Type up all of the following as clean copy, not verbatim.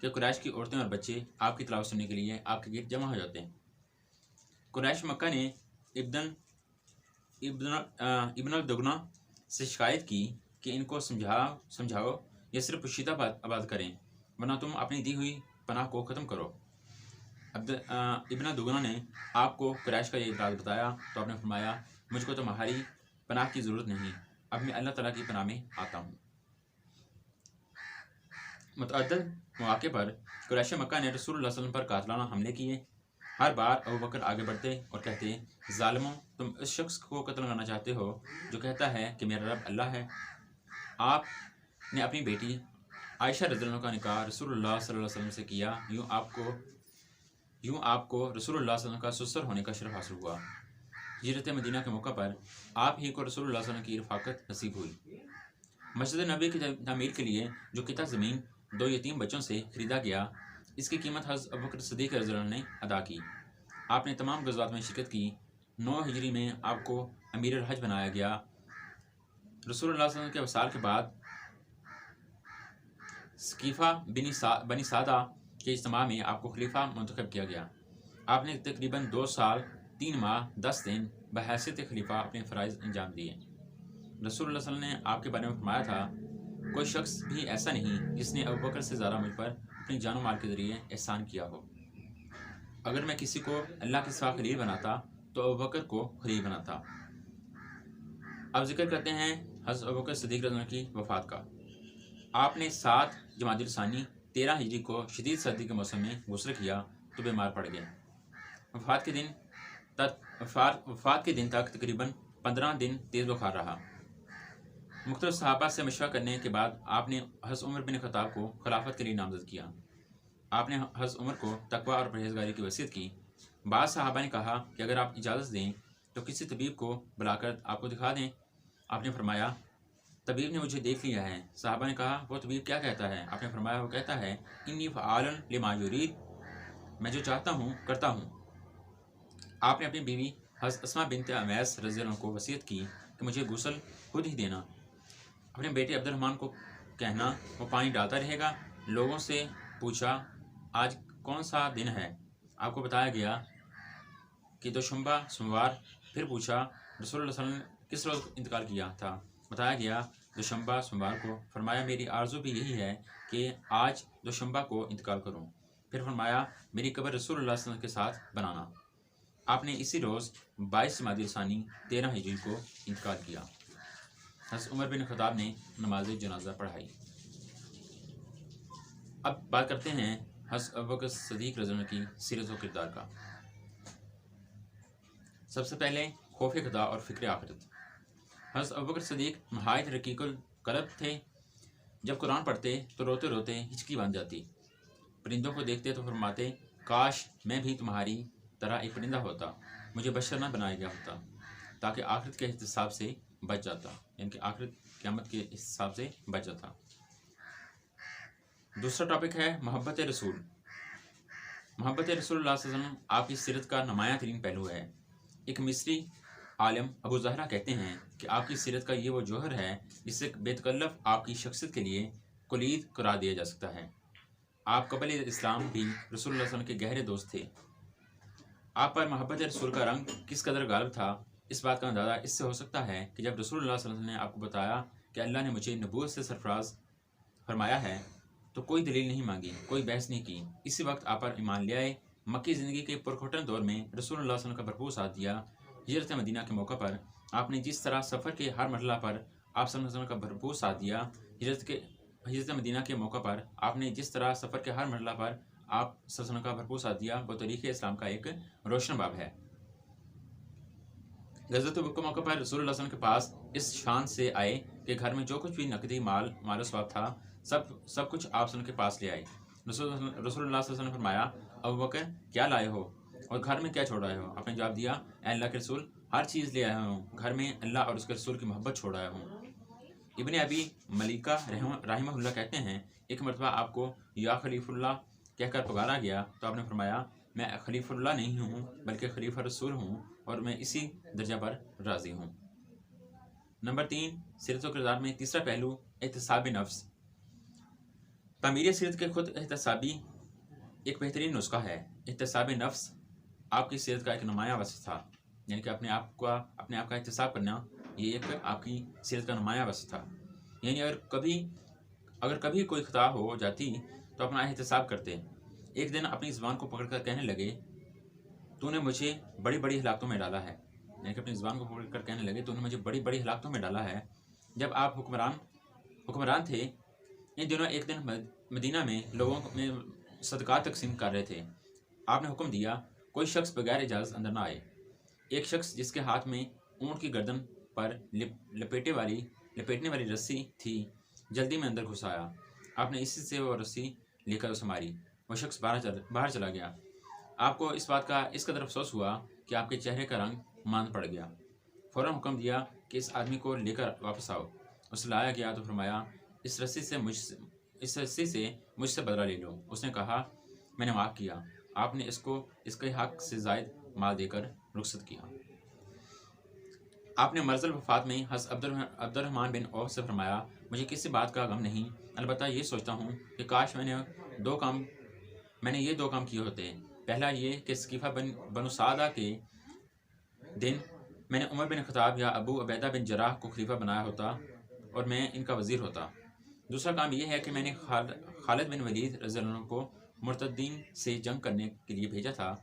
کہ قریش کی عورتیں اور بچے آپ کی تلاوت سننے کے لیے آپ کے گرد جمع ہو جاتے ہیں۔ قریش مکہ نے ابن الدغنا سے شکایت کی کہ ان کو سمجھاؤ یا صرف پوشیدہ آباد کریں، ورنہ تم اپنی دی ہوئی پناہ کو ختم کرو۔ ابن دگنا نے آپ کو قریش کا یہ اعتراض بتایا تو آپ نے فرمایا، مجھ کو تمہاری پناہ کی ضرورت نہیں، اب میں اللہ تعالیٰ کی پناہ میں آتا ہوں۔ متعدد مواقع پر قریش مکہ نے رسول اللہ صلی اللہ علیہ وسلم پر قاتلانہ حملے کیے۔ ہر بار ابوبکر آگے بڑھتے اور کہتے، ظالموں، تم اس شخص کو قتل کرنا چاہتے ہو جو کہتا ہے کہ میرا رب اللہ ہے۔ آپ نے اپنی بیٹی عائشہ رضی اللہ عنہ کا نکاح رسول اللہ صلی اللہ علیہ وسلم سے کیا، یوں آپ کو رسول اللہ صلی اللہ علیہ وسلم کا سسر ہونے کا شرف حاصل ہوا۔ ہجرت مدینہ کے موقع پر آپ ہی کو رسول اللہ صلی اللہ علیہ وسلم کی رفاقت نصیب ہوئی۔ مسجد نبوی کی تعمیر کے لیے جو قطعہ زمین 2 یتیم بچوں سے خریدا گیا، اس کی قیمت حضرت ابوبکر صدیق رضی اللہ عنہ نے ادا کی۔ آپ نے تمام غزوات میں شرکت کی۔ 9 ہجری میں آپ کو امیر الحج بنایا گیا۔ رسول اللہ صلی اللہ علیہ وسلم کے وصال کے بعد ثقیفہ بنی سعدہ کے اجتماع میں آپ کو خلیفہ منتخب کیا گیا۔ آپ نے تقریباً 2 سال 3 ماہ 10 دن بحیثیت خلیفہ اپنے فرائض انجام دیے۔ رسول اللہ صلی اللہ علیہ وسلم نے آپ کے بارے میں فرمایا تھا، کوئی شخص بھی ایسا نہیں جس نے ابوبکر سے زیادہ مجھ پر اپنی جان و مال کے ذریعے احسان کیا ہو۔ اگر میں کسی کو اللہ کے سوا خلیل بناتا تو ابوبکر کو خلیل بناتا۔ اب ذکر کرتے ہیں حضرت ابوبکر صدیق رضی اللہ عنہ کی وفات کا۔ آپ نے 7 جمادی الثانی 13 ہجری کو شدید سردی کے موسم میں غسل کیا تو بیمار پڑ گئے۔ وفات کے دن تک تقریباً 15 دن تیز بخار رہا۔ مختلف صحابہ سے مشورہ کرنے کے بعد آپ نے حضرت عمر بن خطاب کو خلافت کے لیے نامزد کیا۔ آپ نے حضرت عمر کو تقویٰ اور پرہیزگاری کی وصیت کی۔ بعض صحابہ نے کہا کہ اگر آپ اجازت دیں تو کسی طبیب کو بلا کر آپ کو دکھا دیں۔ آپ نے فرمایا، طبیب نے مجھے دیکھ لیا ہے۔ صحابہ نے کہا، وہ طبیب کیا کہتا ہے؟ آپ نے فرمایا، وہ کہتا ہے، انی فعال لما یرید، میں جو چاہتا ہوں کرتا ہوں۔ آپ نے اپنی بیوی حضرت اسماء بنت امیس رضی اللہ عنہ کو وصیت کی کہ مجھے غسل خود ہی دینا۔ اپنے بیٹے عبد الرحمن کو کہنا وہ پانی ڈالتا رہے گا۔ لوگوں سے پوچھا، آج کون سا دن ہے؟ آپ کو بتایا گیا کہ دوشنبہ سوموار۔ پھر پوچھا، رسول اللہ صلی اللہ علیہ وسلم کس روز انتقال کیا تھا؟ بتایا گیا دوشنبہ سوموار کو۔ فرمایا، میری آرزو بھی یہی ہے کہ آج دوشنبہ کو انتقال کروں۔ پھر فرمایا، میری قبر رسول اللہ صلی اللہ علیہ وسلم کے ساتھ بنانا۔ آپ نے اسی روز 22 جمادی الثانی 13 ہجری کو انتقال کیا۔ حضرت عمر بن خطاب نے نماز جنازہ پڑھائی۔ اب بات کرتے ہیں حضرت ابوبکر صدیق رضی اللہ عنہ کی سیرت و کردار کا۔ سب سے پہلے خوف خدا اور فکر آخرت۔ حضرت ابوبکر صدیق نہایت رقیق القلب تھے۔ جب قرآن پڑھتے تو روتے روتے ہچکی بن جاتی۔ پرندوں کو دیکھتے تو فرماتے، کاش میں بھی تمہاری طرح ایک پرندہ ہوتا، مجھے بشر نہ بنایا گیا ہوتا، تاکہ آخرت کے احتساب سے بچ جاتا، یعنی کہ آخرت قیامت کے حساب سے بچ جاتا۔ دوسرا ٹاپک ہے محبت رسول۔ محبت رسول اللہ صلی اللہ علیہ وسلم آپ کی سیرت کا نمایاں ترین پہلو ہے۔ ایک مصری عالم ابو زہرہ کہتے ہیں کہ آپ کی سیرت کا یہ وہ جوہر ہے جس سے بے تکلف آپ کی شخصیت کے لیے کلید قرار دیا جا سکتا ہے۔ آپ قبل اسلام بھی رسول اللہ صلی اللہ علیہ وسلم کے گہرے دوست تھے۔ آپ پر محبت رسول کا رنگ کس قدر غالب تھا، اس بات کا اندازہ اس سے ہو سکتا ہے کہ جب رسول اللہ صلی اللہ علیہ وسلم نے آپ کو بتایا کہ اللہ نے مجھے نبوت سے سرفراز فرمایا ہے تو کوئی دلیل نہیں مانگی، کوئی بحث نہیں کی، اسی وقت آپ پر ایمان لے آئے۔ مکی زندگی کے پرکھوٹن دور میں رسول اللہ صلی اللہ علیہ وسلم کا بھرپور ساتھ دیا۔ ہجرت مدینہ کے موقع پر آپ نے جس طرح سفر کے ہر مرحلہ پر آپ صلی اللہ علیہ وسلم کا بھرپور ساتھ دیا، ہجرت مدینہ کے موقع پر آپ نے جس طرح سفر کے ہر مرحلہ پر آپ صلی اللہ علیہ وسلم کا بھرپور ساتھ دیا، وہ تاریخ اسلام کا ایک روشن باب ہے۔ غزوۃ تبوک کے موقع پر رسول اللہ صلی اللہ علیہ وسلم کے پاس اس شان سے آئے کہ گھر میں جو کچھ بھی نقدی مال و ثواب تھا سب کچھ آپ صلی اللہ علیہ وسلم کے پاس لے آئے۔ رسول اللہ صلی اللہ علیہ وسلم نے فرمایا، ابوبکر کیا لائے ہو اور گھر میں کیا چھوڑ آئے ہو؟ آپ نے جواب دیا، اے اللہ کے رسول، ہر چیز لے آیا ہوں، گھر میں اللہ اور اس کے رسول کی محبت چھوڑ آیا ہوں۔ ابن ابی ملیکہ رحمہ اللہ کہتے ہیں، ایک مرتبہ آپ کو یا خلیف اللہ کہہ کر پکارا گیا تو آپ نے فرمایا، میں خلیف اللہ نہیں ہوں بلکہ خلیفہ رسول ہوں اور میں اسی درجہ پر راضی ہوں۔ نمبر 3، سیرت و کردار میں تیسرا پہلو احتساب نفس۔ تعمیر سیرت کے خود احتسابی ایک بہترین نسخہ ہے۔ احتساب نفس آپ کی سیرت کا ایک نمایاں وصف تھا، یعنی کہ اپنے آپ کا احتساب کرنا، یہ ایک آپ کی سیرت کا نمایاں وصف تھا۔ یعنی اگر کبھی کوئی خطا ہو جاتی تو اپنا احتساب کرتے۔ ایک دن اپنی زبان کو پکڑ کر کہنے لگے، تو نے مجھے بڑی بڑی ہلاکتوں میں ڈالا ہے۔ یعنی کہ اپنی زبان کو پکڑ کر کہنے لگے، تو نے مجھے بڑی بڑی ہلاکتوں میں ڈالا ہے۔ جب آپ حکمران تھے، ان دنوں ایک دن مدینہ میں لوگوں میں صدقات تقسیم کر رہے تھے۔ آپ نے حکم دیا، کوئی شخص بغیر اجازت اندر نہ آئے۔ ایک شخص جس کے ہاتھ میں اونٹ کی گردن پر لپیٹنے والی رسی تھی، جلدی میں اندر گھس آیا۔ آپ نے اسی سے وہ رسی لے کر اسے ماری۔ وہ شخص باہر چلا گیا۔ آپ کو اس بات کا اس قدر افسوس ہوا کہ آپ کے چہرے کا رنگ ماند پڑ گیا۔ فوراً حکم دیا کہ اس آدمی کو لے کر واپس آؤ۔ اسے لایا گیا تو فرمایا، اس رسی سے مجھ سے بدلہ لے لو۔ اس نے کہا، میں نے معاف کیا۔ آپ نے اس کو اس کے حق سے زائد مال دے کر رخصت کیا۔ آپ نے مرض الوفات میں حضرت عبد الرحمن بن عوف سے فرمایا، مجھے کسی بات کا غم نہیں، البتہ یہ سوچتا ہوں کہ کاش میں نے یہ دو کام کیے ہوتے۔ پہلا یہ کہ ثقیفہ بنو سعدہ کے دن میں نے عمر بن خطاب یا ابو عبیدہ بن جراح کو خلیفہ بنایا ہوتا اور میں ان کا وزیر ہوتا۔ دوسرا کام یہ ہے کہ میں نے خالد بن ولید رضی اللہ عنہ کو مرتدین سے جنگ کرنے کے لیے بھیجا تھا،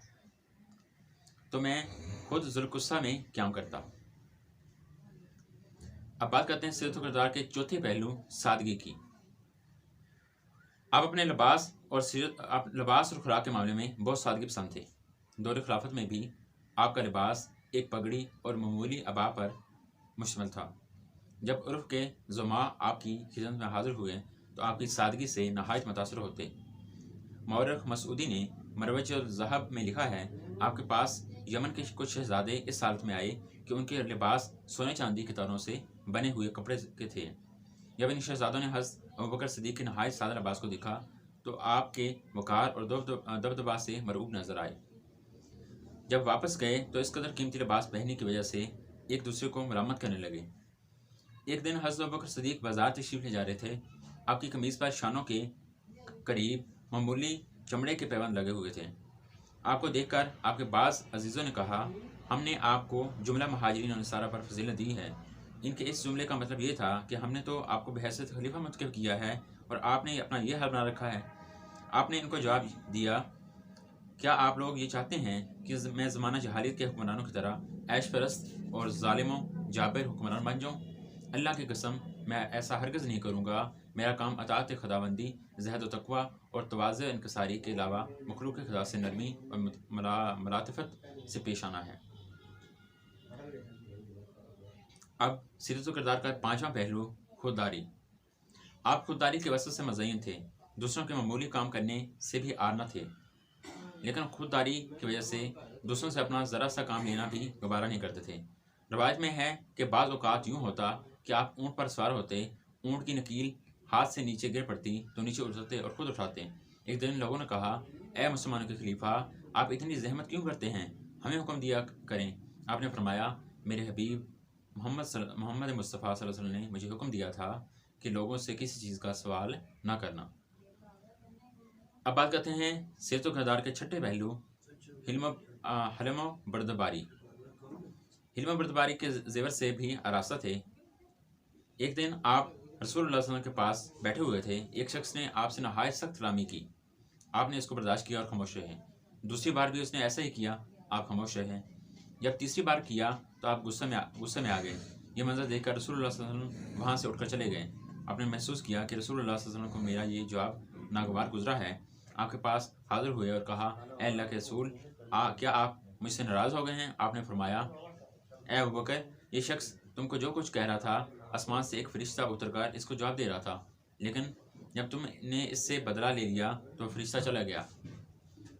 تو میں خود ذوالقصہ میں قیام کرتا۔ اب بات کرتے ہیں سیرت و کردار کے چوتھے پہلو، سادگی کی۔ آپ اپنے لباس اور خوراک کے معاملے میں بہت سادگی پسند تھے۔ دور خلافت میں بھی آپ کا لباس ایک پگڑی اور معمولی عبا پر مشتمل تھا۔ جب عرف کے زعماء آپ کی خدمت میں حاضر ہوئے تو آپ کی سادگی سے نہایت متاثر ہوتے۔ مورخ مسعودی نے مروج الذہب میں لکھا ہے، آپ کے پاس یمن کے کچھ شہزادے اس حالت میں آئے کہ ان کے لباس سونے چاندی کے تاروں سے بنے ہوئے کپڑے کے تھے۔ جب ان شہزادوں نے حضرت ابوبکر صدیق کے نہایت سادہ لباس کو دیکھا تو آپ کے وقار اور دبدبا سے مرعوب نظر آئے۔ جب واپس گئے تو اس قدر قیمتی لباس پہننے کی وجہ سے ایک دوسرے کو ملامت کرنے لگے۔ ایک دن حضرت ابوبکر صدیق بازار تشریف لے جا رہے تھے۔ آپ کی قمیض پر شانوں کے قریب معمولی چمڑے کے پیبند لگے ہوئے تھے۔ آپ کو دیکھ کر آپ کے بعض عزیزوں نے کہا، ہم نے آپ کو جملہ مہاجرین اور نصارہ پر فضیلت دی ہے۔ ان کے اس جملے کا مطلب یہ تھا کہ ہم نے تو آپ کو بحیثیت خلیفہ منتخب کیا ہے اور آپ نے اپنا یہ حال بنا رکھا ہے۔ آپ نے ان کو جواب دیا، کیا آپ لوگ یہ چاہتے ہیں کہ میں زمانہ جہالیت کے حکمرانوں کی طرح عیش پرست اور ظالم و جابر حکمران بن جاؤں؟ اللہ کی قسم میں ایسا ہرگز نہیں کروں گا۔ میرا کام اطاعت خداوندی، زہد و تقوی اور تواضع و انکساری کے علاوہ مخلوق خدا سے نرمی اور ملاطفت سے پیش آنا ہے۔ اب سیرت و کردار کا پانچواں پہلو، خودداری۔ آپ خودداری کے وصف سے مزین تھے، دوسروں کے معمولی کام کرنے سے بھی عار نہ تھے، لیکن خودداری کی وجہ سے دوسروں سے اپنا ذرا سا کام لینا بھی گوارہ نہیں کرتے تھے۔ روایت میں ہے کہ بعض اوقات یوں ہوتا کہ آپ اونٹ پر سوار ہوتے، اونٹ کی نکیل ہاتھ سے نیچے گر پڑتی تو نیچے اترتے اور خود اٹھاتے۔ ایک دن لوگوں نے کہا، اے مسلمانوں کے خلیفہ، آپ اتنی زحمت کیوں کرتے ہیں؟ ہمیں حکم دیا کریں۔ آپ نے فرمایا، میرے حبیب محمد مصطفیٰ صلی اللہ علیہ وسلم نے مجھے حکم دیا تھا کہ لوگوں سے کسی چیز کا سوال نہ کرنا۔ اب بات کرتے ہیں سیرت و کردار کے چھٹے پہلو، حلم و بردباری۔ حلم و بردباری کے زیور سے بھی آراستہ تھے۔ ایک دن آپ رسول اللہ صلی اللہ علیہ وسلم کے پاس بیٹھے ہوئے تھے، ایک شخص نے آپ سے نہایت سخت کلامی کی، آپ نے اس کو برداشت کیا اور خاموش رہے۔ دوسری بار بھی اس نے ایسا ہی کیا، آپ خاموش رہے۔ جب تیسری بار کیا تو آپ غصے میں آ گئے۔ یہ منظر دیکھ کر رسول اللہ صلی اللہ علیہ وسلم وہاں سے اٹھ کر چلے گئے۔ آپ نے محسوس کیا کہ رسول اللہ صلی اللہ علیہ وسلم کو میرا یہ جواب ناگوار گزرا ہے۔ آپ کے پاس حاضر ہوئے اور کہا، اے اللہ کے رسول، کیا آپ مجھ سے ناراض ہو گئے ہیں؟ آپ نے فرمایا، اے ابوبکر، یہ شخص تم کو جو کچھ کہہ رہا تھا، آسمان سے ایک فرشتہ اتر کر اس کو جواب دے رہا تھا، لیکن جب تم نے اس سے بدلہ لے لیا تو فرشتہ چلا گیا۔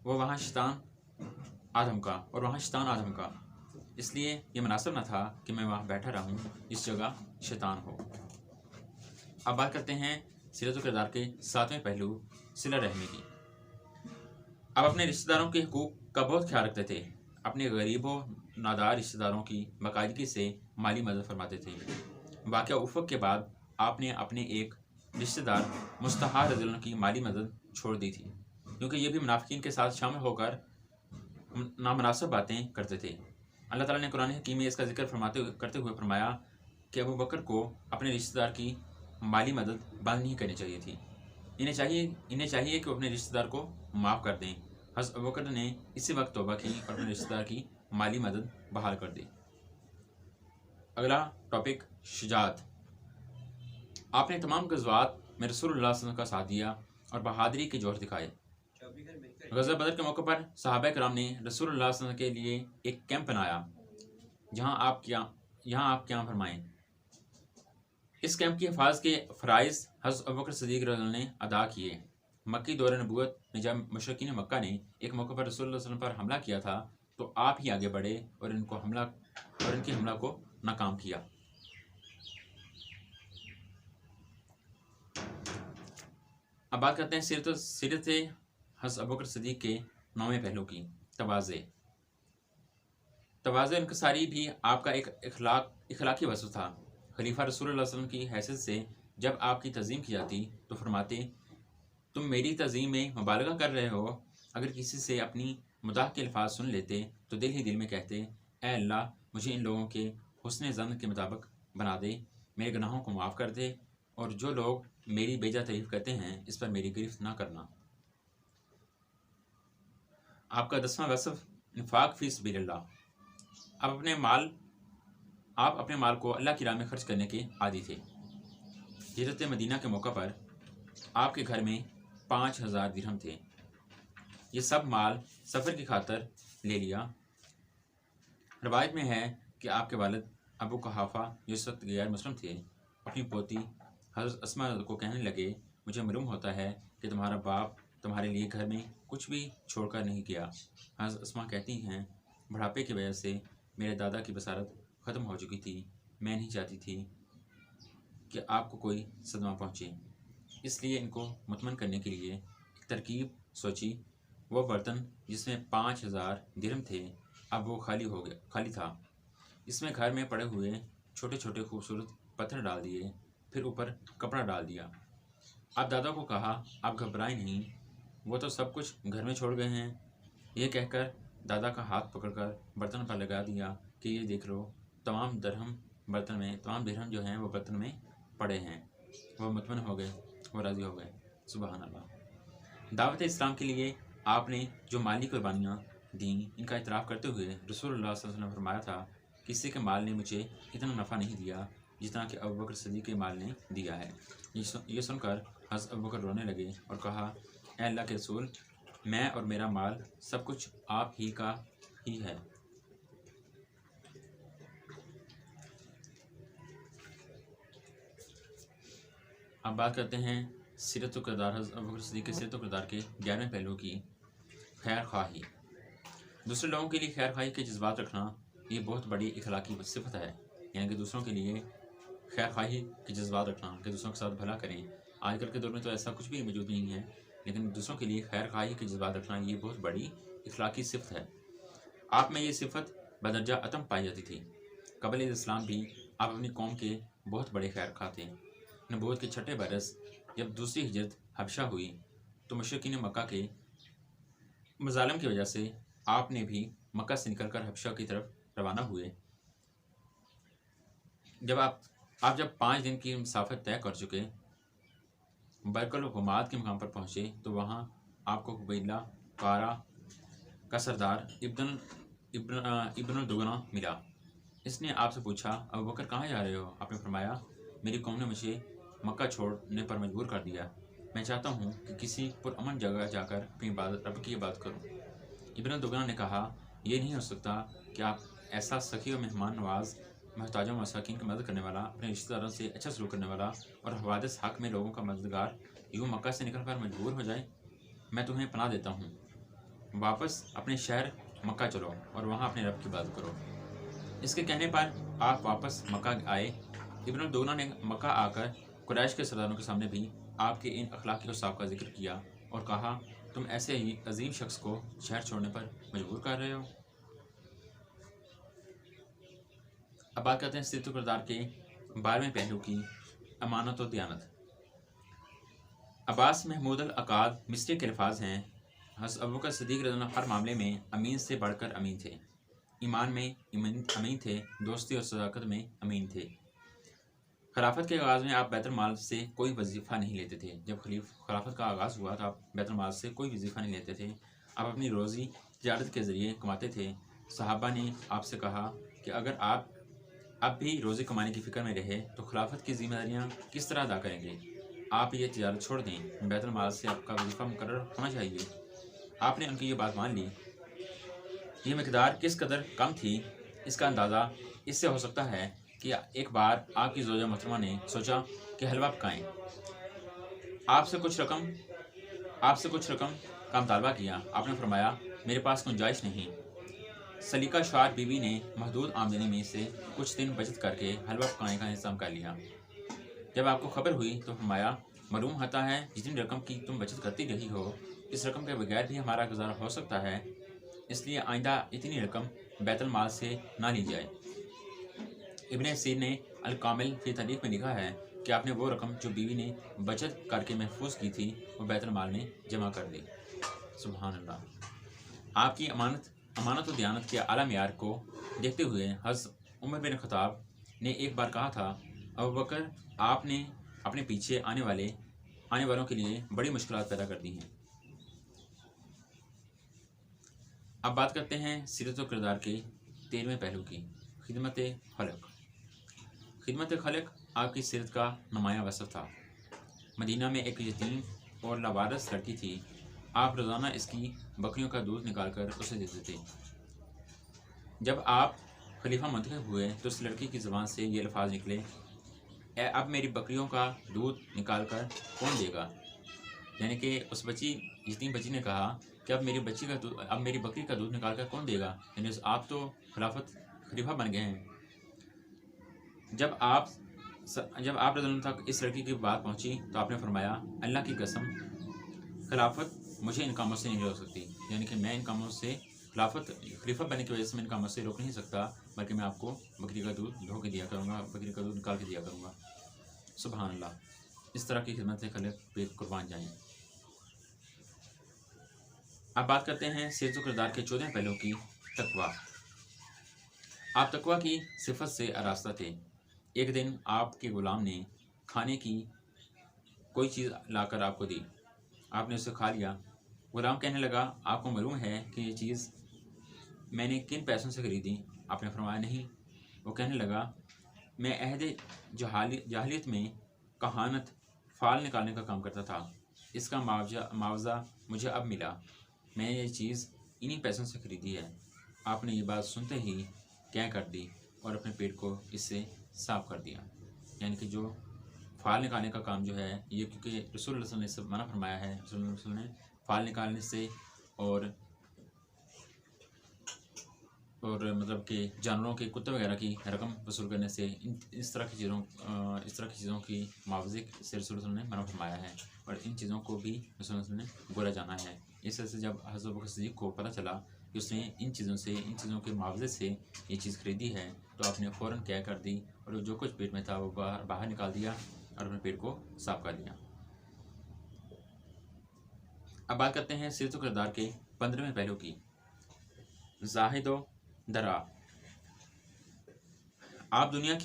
وہاں شیطان آدم کا، اس لیے یہ مناسب نہ تھا کہ میں وہاں بیٹھا رہوں جس جگہ شیطان ہو۔ اب بات کرتے ہیں سیرت و کردار کے ساتویں پہلو، صلہ رحمی کی۔ آپ اپنے رشتہ داروں کے حقوق کا بہت خیال رکھتے تھے۔ اپنے غریب و نادار رشتہ داروں کی باقاعدگی سے مالی مدد فرماتے تھے۔ واقعہ افق کے بعد آپ نے اپنے ایک رشتہ دار مستحار رضی اللہ عنہ کی مالی مدد چھوڑ دی تھی، کیونکہ یہ بھی منافقین کے ساتھ شامل ہو کر نامناسب باتیں کرتے تھے۔ اللہ تعالیٰ نے قرآن حکیم میں اس کا ذکر کرتے ہوئے فرمایا کہ ابو بکر کو اپنے رشتہ دار کی مالی مدد بند نہیں کرنی چاہیے تھی، انہیں چاہیے کہ وہ اپنے رشتہ دار کو معاف کر دیں۔ حضرت ابو بکر نے اسی وقت توبہ کی اور اپنے رشتہ دار کی مالی مدد بحال کر دی۔ اگلا ٹاپک شجاعت۔ آپ نے تمام غزوات میں رسول اللہ صلی اللہ علیہ وسلم کا ساتھ دیا اور بہادری کے جوہر دکھائے۔ غزوہ بدر کے موقع پر صحابہ کرام نے رسول اللہ صلی اللہ علیہ وسلم کے لیے ایک کیمپ بنایا جہاں آپ قیام فرمائیں۔ اس کیمپ کی حفاظت کے فرائض حضرت ابوبکر صدیق رضی اللہ عنہ نے ادا کیے۔ مکی دور نبوت میں جب مشرکین مکہ نے ایک موقع پر رسول اللہ صلی اللہ علیہ وسلم پر حملہ کیا تھا تو آپ ہی آگے بڑھے اور ان کے حملہ کو ناکام کیا۔ اب بات کرتے ہیں سیرت حضرت ابوبکر صدیق کے 9ویں پہلو کی، تواضع۔ تواضع انکساری بھی آپ کا ایک اخلاقی وصف تھا۔ خلیفہ رسول اللہ صلی اللہ علیہ وسلم کی حیثیت سے جب آپ کی تعظیم کی جاتی تو فرماتے، تم میری تعظیم میں مبالغہ کر رہے ہو۔ اگر کسی سے اپنی مداح کے الفاظ سن لیتے تو دل ہی دل میں کہتے، اے اللہ مجھے ان لوگوں کے حسن ظن کے مطابق بنا دے، میرے گناہوں کو معاف کر دے، اور جو لوگ میری بیجا تعریف کرتے ہیں اس پر میری گرفت نہ کرنا۔ آپ کا 10واں وصف انفاق فی سبیل اللہ۔ آپ اپنے مال کو اللہ کی راہ میں خرچ کرنے کے عادی تھے۔ ہجرت مدینہ کے موقع پر آپ کے گھر میں 5000 درہم تھے۔ یہ سب مال سفر کی خاطر لے لیا۔ روایت میں ہے کہ آپ کے والد ابو قحافہ جو اس وقت غیر مسلم تھے، اپنی پوتی حضرت اسماء کو کہنے لگے، مجھے معلوم ہوتا ہے کہ تمہارا باپ تمہارے لیے گھر میں کچھ بھی چھوڑ کر نہیں گیا۔ حضرت اسماء کہتی ہیں، بڑھاپے کی وجہ سے میرے دادا کی بصارت ختم ہو چکی تھی، میں نہیں چاہتی تھی کہ آپ کو کوئی صدمہ پہنچے، اس لیے ان کو مطمئن کرنے کے لیے ایک ترکیب سوچی۔ وہ برتن جس میں 5000 درہم تھے اب وہ خالی تھا۔ اس میں گھر میں پڑے ہوئے چھوٹے چھوٹے خوبصورت پتھر ڈال دیے، پھر اوپر کپڑا ڈال دیا۔ آپ دادا کو کہا، آپ گھبرائیں نہیں، وہ تو سب کچھ گھر میں چھوڑ گئے ہیں۔ یہ کہہ کر دادا کا ہاتھ پکڑ کر برتن پر لگا دیا کہ یہ دیکھ لو، تمام درہم جو ہیں وہ برتن میں پڑے ہیں۔ وہ مطمئن ہو گئے، وہ راضی ہو گئے۔ سبحان اللہ۔ دعوت اسلام کے لیے آپ نے جو مالی قربانیاں دیں ان کا اعتراف کرتے ہوئے رسول اللہ صلی اللہ علیہ وسلم نے فرمایا تھا، کسی کے مال نے مجھے اتنا نفع نہیں دیا جتنا کہ ابوبکر صدیق کے مال نے دیا ہے۔ یہ سن کر حضرت ابوبکر رونے لگے اور کہا، اے اللہ کے رسول، میں اور میرا مال سب کچھ آپ ہی کا ہی ہے۔ اب بات کرتے ہیں سیرت و کردار، حضرت ابوبکر صدیق کے سیرت و کردار کے 11ویں پہلو کی، خیر خواہی۔ دوسرے لوگوں کے لیے خیر خواہی کے جذبات رکھنا یہ بہت بڑی اخلاقی صفت ہے، یعنی کہ دوسروں کے لیے خیر خواہی کے جذبات رکھنا، کہ دوسروں کے ساتھ بھلا کریں۔ آج کل کے دور میں تو ایسا کچھ بھی موجود نہیں ہے، لیکن دوسروں کے لیے خیر خواہی کے جذبات رکھنا یہ بہت بڑی اخلاقی صفت ہے۔ آپ میں یہ صفت بدرجہ عتم پائی جاتی تھی۔ قبل اسلام بھی آپ اپنی قوم کے بہت بڑے خیر خواہ تھے۔ نبوت کے 6 برس جب دوسری ہجرت حبشہ ہوئی تو مشرکین مکہ کے مظالم کی وجہ سے آپ نے بھی مکہ سے نکل کر حبشہ کی طرف روانہ ہوئے۔ جب 5 دن کی مسافت طے کر چکے، برکل و غماد کے مقام پر پہنچے تو وہاں آپ کو قبیلہ قارہ کا سردار ابن الدغنہ ملا۔ اس نے آپ سے پوچھا، ابوبکر کہاں جا رہے ہو؟ آپ نے فرمایا، میری قوم نے مجھے مکہ چھوڑنے پر مجبور کر دیا، میں چاہتا ہوں کہ کسی پرامن جگہ جا کر اپنی رب کی عبادت کروں۔ ابن الدغنہ نے کہا، یہ نہیں ہو سکتا کہ آپ ایسا سخی و مہمان نواز، محتاجوں و مساکین کی مدد کرنے والا، اپنے رشتہ داروں سے اچھا سلوک کرنے والا اور حوادث حق میں لوگوں کا مددگار یوں مکہ سے نکل کر مجبور ہو جائے۔ میں تمہیں پناہ دیتا ہوں، واپس اپنے شہر مکہ چلو اور وہاں اپنے رب کی عبادت کرو۔ اس کے کہنے پر آپ واپس مکہ آئے۔ ابن الدغنہ نے مکہ آ کر قریش کے سرداروں کے سامنے بھی آپ کے ان اخلاقی اوصاف کا ذکر کیا اور کہا، تم ایسے ہی عظیم شخص کو شہر چھوڑنے پر مجبور کر رہے ہو۔ اب بات کرتے ہیں سیرت و کردار کے 12ویں پہلو کی، امانت و دیانت۔ عباس محمود العقاد مصری کے الفاظ ہیں، حضرت ابوبکر صدیق رضی اللہ عنہ ہر معاملے میں امین سے بڑھ کر امین تھے، ایمان میں امین تھے، دوستی اور صداقت میں امین تھے۔ خلافت کے آغاز میں آپ بیت المال سے کوئی وظیفہ نہیں لیتے تھے۔ جب خلافت کا آغاز ہوا تو آپ بیت المال سے کوئی وظیفہ نہیں لیتے تھے، آپ اپنی روزی تجارت کے ذریعے کماتے تھے۔ صحابہ نے آپ سے کہا کہ اگر آپ اب بھی روزی کمانے کی فکر میں رہے تو خلافت کی ذمہ داریاں کس طرح ادا کریں گے؟ آپ یہ تجارت چھوڑ دیں، بیت المال سے آپ کا وظیفہ مقرر ہونا چاہیے۔ آپ نے ان کی یہ بات مان لی۔ یہ مقدار کس قدر کم تھی اس کا اندازہ اس سے ہو سکتا ہے کہ ایک بار آپ کی زوجہ محترمہ نے سوچا کہ حلوہ پکائیں۔ آپ سے کچھ رقم کا مطالبہ کیا۔ آپ نے فرمایا میرے پاس گنجائش نہیں۔ سلیقہ شعار بیوی نے محدود آمدنی میں سے کچھ دن بچت کر کے حلوہ پکانے کا انتظام کر لیا۔ جب آپ کو خبر ہوئی تو فرمایا معلوم ہوتا ہے جتنی رقم کی تم بچت کرتی رہی ہو اس رقم کے بغیر بھی ہمارا گزارا ہو سکتا ہے، اس لیے آئندہ اتنی رقم بیت المال سے نہ لی جائے۔ ابن سیر نے الکامل فی تاریخ میں لکھا ہے کہ آپ نے وہ رقم جو بیوی نے بچت کر کے محفوظ کی تھی وہ بیت المال میں جمع کر دی۔ سبحان اللہ۔ آپ کی امانت و دیانت کے اعلیٰ معیار کو دیکھتے ہوئے حضرت عمر بن خطاب نے ایک بار کہا تھا ابوبکر آپ نے اپنے پیچھے آنے والوں کے لیے بڑی مشکلات پیدا کر دی ہیں۔ اب بات کرتے ہیں سیرت و کردار کے 13ویں پہلو کی، خدمت خلق۔ خدمت خلق آپ کی سیرت کا نمایاں وصف تھا۔ مدینہ میں ایک یتیم اور لاوارث لڑکی تھی، آپ روزانہ اس کی بکریوں کا دودھ نکال کر اسے دیتے تھے۔ جب آپ خلیفہ منتخب ہوئے تو اس لڑکی کی زبان سے یہ الفاظ نکلے، اے اب میری بکریوں کا دودھ نکال کر کون دے گا؟ یعنی کہ اس یتیم بچی نے کہا کہ اب میری بکری کا دودھ نکال کر کون دے گا؟ یعنی آپ تو خلیفہ بن گئے ہیں۔ جب آپ رضی اللہ عنہ تک اس لڑکی کی بات پہنچی تو آپ نے فرمایا اللہ کی قسم خلافت مجھے ان کاموں سے نہیں روک سکتی، یعنی کہ میں ان کاموں سے خلیفہ بننے کی وجہ سے میں ان کاموں سے روک نہیں سکتا، بلکہ میں آپ کو بکری کا دودھ دھو کے دیا کروں گا، بکری کا دودھ نکال کے دیا کروں گا۔ سبحان اللہ، اس طرح کی خدمت سے خلق پہ قربان جائیں۔ اب بات کرتے ہیں سیرت و کردار کے 14ویں پہلو کی، تقویٰ۔ آپ تقویٰ کی صفت سے آراستہ تھے۔ ایک دن آپ کے غلام نے کھانے کی کوئی چیز لا کر آپ کو دی، آپ نے اسے کھا لیا۔ غلام کہنے لگا آپ کو معلوم ہے کہ یہ چیز میں نے کن پیسوں سے خریدی؟ آپ نے فرمایا نہیں۔ وہ کہنے لگا میں عہد جاہلیت میں کہانت فال نکالنے کا کام کرتا تھا، اس کا معاوضہ مجھے اب ملا، میں نے یہ چیز انہی پیسوں سے خریدی ہے۔ آپ نے یہ بات سنتے ہی کہہ کر دی اور اپنے پیٹ کو اس سے صاف کر دیا۔ یعنی کہ جو فال نکالنے کا کام جو ہے یہ کیونکہ رسول اللہ صلی اللہ علیہ وسلم نے اس سے منع فرمایا ہے، رسول اللہ صلی اللہ علیہ وسلم نے فال نکالنے سے اور مطلب کہ جانوروں کے کتے وغیرہ کی رقم وصول کرنے سے اس طرح کی چیزوں کی معاوضے سے رسول اللہ نے منع فرمایا ہے، اور ان چیزوں کو بھی رسول اللہ نے برا جانا ہے۔ اس وجہ سے جب حضرت ابوبکر صدیق کو پتہ چلا کہ اس نے ان چیزوں کے معاوضے سے یہ چیز خریدی ہے تو آپ نے فوراً کہہ کر دی اور جو کچھ پیٹ میں تھا وہ باہر نکال دیا اور اپنے پیٹ کو صاف کر لیا۔ اب بات کرتے ہیں سیرت و کردار کے 15ویں پہلو کی، زاہد و درا۔ آپ دنیا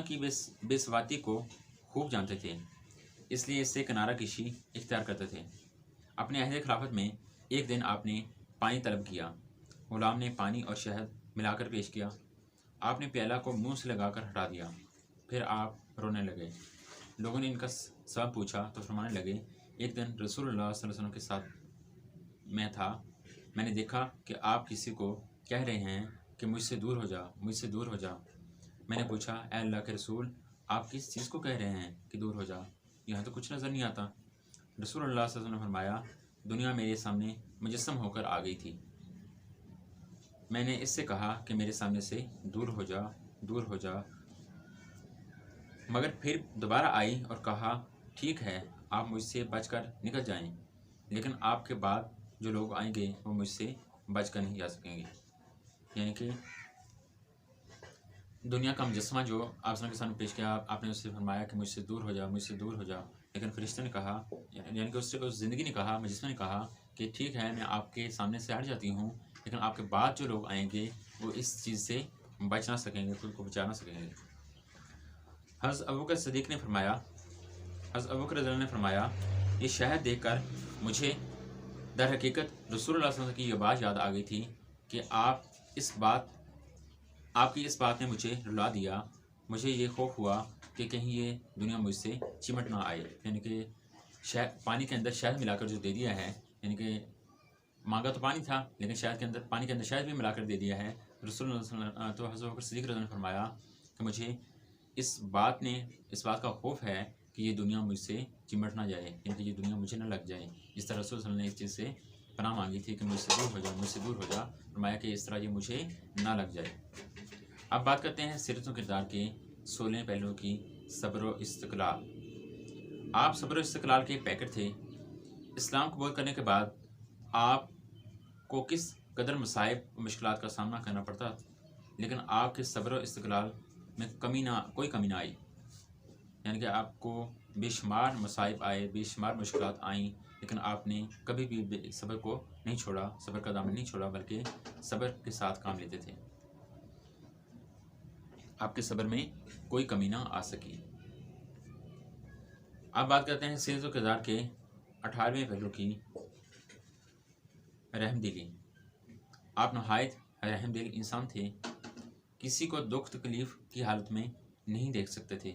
کی بے ثباتی کو خوب جانتے تھے، اس لیے اس سے کنارہ کشی اختیار کرتے تھے۔ اپنے عہد خلافت میں ایک دن آپ نے پانی طلب کیا، غلام نے پانی اور شہد ملا کر پیش کیا، آپ نے پیالہ کو منہ سے لگا کر ہٹا دیا، پھر آپ رونے لگے۔ لوگوں نے ان کا سبب پوچھا تو فرمانے لگے ایک دن رسول اللہ صلی اللہ علیہ وسلم کے ساتھ میں تھا، میں نے دیکھا کہ آپ کسی کو کہہ رہے ہیں کہ مجھ سے دور ہو جا۔ میں نے پوچھا اے اللہ کے رسول آپ کس چیز کو کہہ رہے ہیں کہ دور ہو جا؟ یہاں تو کچھ نظر نہیں آتا۔ رسول اللہ صلی اللہ علیہ وسلم نے فرمایا دنیا میرے سامنے مجسم ہو کر آ گئی تھی، میں نے اس سے کہا کہ میرے سامنے سے دور ہو جا، مگر پھر دوبارہ آئی اور کہا ٹھیک ہے آپ مجھ سے بچ کر نکل جائیں، لیکن آپ کے بعد جو لوگ آئیں گے وہ مجھ سے بچ کر نہیں جا سکیں گے۔ یعنی کہ دنیا کا مجسمہ جو آپ کے سامنے پیش کیا، آپ نے اس سے فرمایا کہ مجھ سے دور ہو جاؤ، مجھ سے دور ہو جاؤ، لیکن فرشتے نے کہا، یعنی کہ اس زندگی نے کہا، مجسمے نے کہا کہ ٹھیک ہے، میں آپ کے سامنے سے ہٹ جاتی ہوں، لیکن آپ کے بعد جو لوگ آئیں گے وہ اس چیز سے بچ نہ سکیں گے، خود کو بچا نہ سکیں گے۔ حضرت ابوبکر صدیق نے فرمایا، حضرت ابوبکر رضی اللہ عنہ نے فرمایا، یہ شہد دیکھ کر مجھے در حقیقت رسول اللہ صلی اللہ علیہ وسلم کی یہ بات یاد آ گئی تھی کہ آپ کی اس بات نے مجھے رلا دیا، مجھے یہ خوف ہوا کہ کہیں یہ دنیا مجھ سے چمٹ نہ آئے، یعنی کہ پانی کے اندر شہد ملا کر جو دے دیا ہے، یعنی کہ مانگا تو پانی تھا لیکن پانی کے اندر شہد بھی ملا کر دے دیا ہے۔ رسول اللہ صلی اللہ علیہ وسلم تو حضرت ابوبکر صدیق رضی اللہ عنہ نے فرمایا کہ مجھے اس بات کا خوف ہے کہ یہ دنیا مجھ سے چمٹ نہ جائے، یعنی کہ یہ دنیا مجھے نہ لگ جائے، جس طرح رسول صلی اللہ علیہ وسلم نے اس چیز سے پناہ مانگی تھی کہ مجھ سے دور ہو جا، مجھ سے دور ہو جا، فرمایا کہ اس طرح یہ مجھے نہ لگ جائے۔ اب بات کرتے ہیں سیرت و کردار کے 16 پہلوؤں کی، صبر و استقلال۔ آپ صبر و استقلال کے پیکر تھے۔ اسلام قبول کرنے کے بعد آپ کو کس قدر مصائب و مشکلات کا سامنا کرنا پڑتا، لیکن آپ کے صبر و استقلال میں کوئی کمی نہ آئی، یعنی کہ آپ کو بے شمار مصائب آئے، بے شمار مشکلات آئیں، لیکن آپ نے کبھی بھی صبر کو نہیں چھوڑا، صبر کا دامن نہیں چھوڑا، بلکہ صبر کے ساتھ کام لیتے تھے۔ آپ کے صبر میں کوئی کمی نہ آ سکی۔ اب بات کرتے ہیں سیرت و کردار کے 18ویں پہلو کی، رحم دلی۔ آپ نہایت رحم دل انسان تھے، کسی کو دکھ تکلیف کی حالت میں نہیں دیکھ سکتے تھے۔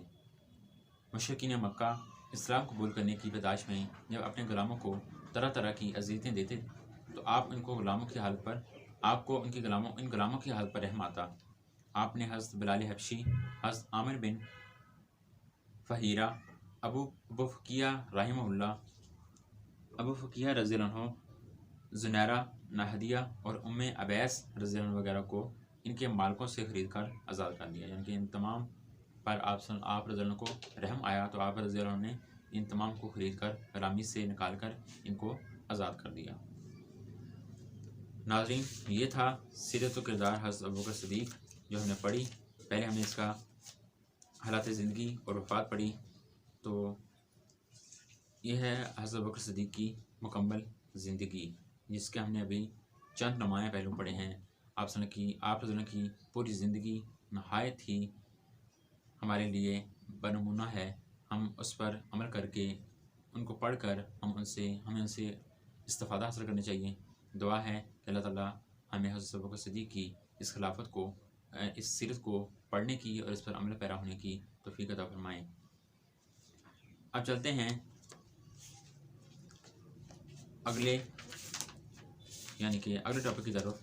مشرکین مکہ اسلام قبول کرنے کی پیدائش میں جب اپنے غلاموں کو طرح طرح کی اذیتیں دیتے تو آپ ان غلاموں کی حالت پر رحم آتا۔ آپ نے حضرت بلال حبشی، حضرت عامر بن فہیرہ، ابو فقیہ رحمہ اللہ، ابو فقیہ رضی اللہ عنہ، زنیرہ نہدیہ اور ام عبیس رضی اللہ عنہ وغیرہ کو ان کے مالکوں سے خرید کر آزاد کر دیا، یعنی کہ ان تمام پر آپ رضی اللہ عنہ کو رحم آیا تو آپ رضی اللہ عنہ نے ان تمام کو خرید کر غلامی سے نکال کر ان کو آزاد کر دیا۔ ناظرین، یہ تھا سیرت و کردار حضرت ابوبکر صدیق جو ہم نے پڑھی۔ پہلے ہم نے اس کا حالات زندگی اور وفات پڑھی، تو یہ ہے حضرت ابوبکر صدیق کی مکمل زندگی، جس کے ہم نے ابھی چند نمایاں پہلو پڑھے ہیں۔ آپ رضی اللہ عنہ کی پوری زندگی نہایت ہی ہمارے لیے بنمونہ ہے۔ ہم اس پر عمل کر کے، ان کو پڑھ کر ہمیں ان سے استفادہ حاصل کرنا چاہیے۔ دعا ہے کہ اللہ تعالیٰ ہمیں حضرت ابوبکر صدیق کی اس خلافت کو، اس سیرت کو پڑھنے کی اور اس پر عمل پیرا ہونے کی توفیق عطا فرمائیں۔ اب چلتے ہیں اگلے ٹاپک کی طرف۔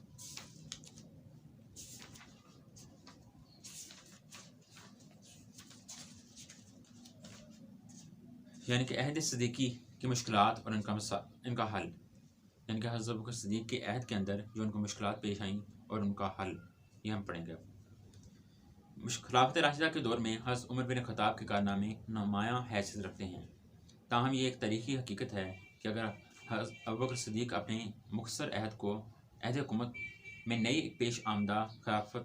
یعنی کہ عہد صدیقی کی مشکلات اور ان کا حل، یعنی کہ حضرت ابوبکر صدیق کے عہد کے اندر جو ان کو مشکلات پیش آئیں اور ان کا حل، یہ ہم پڑھیں گے۔ خلافت راشدہ کے دور میں حضرت عمر بن خطاب کے کارنامے نمایاں حیثیت رکھتے ہیں، تاہم یہ ایک تاریخی حقیقت ہے کہ اگر حضرت ابوبکر صدیق اپنے مختصر عہد حکومت میں نئی پیش آمدہ خلافت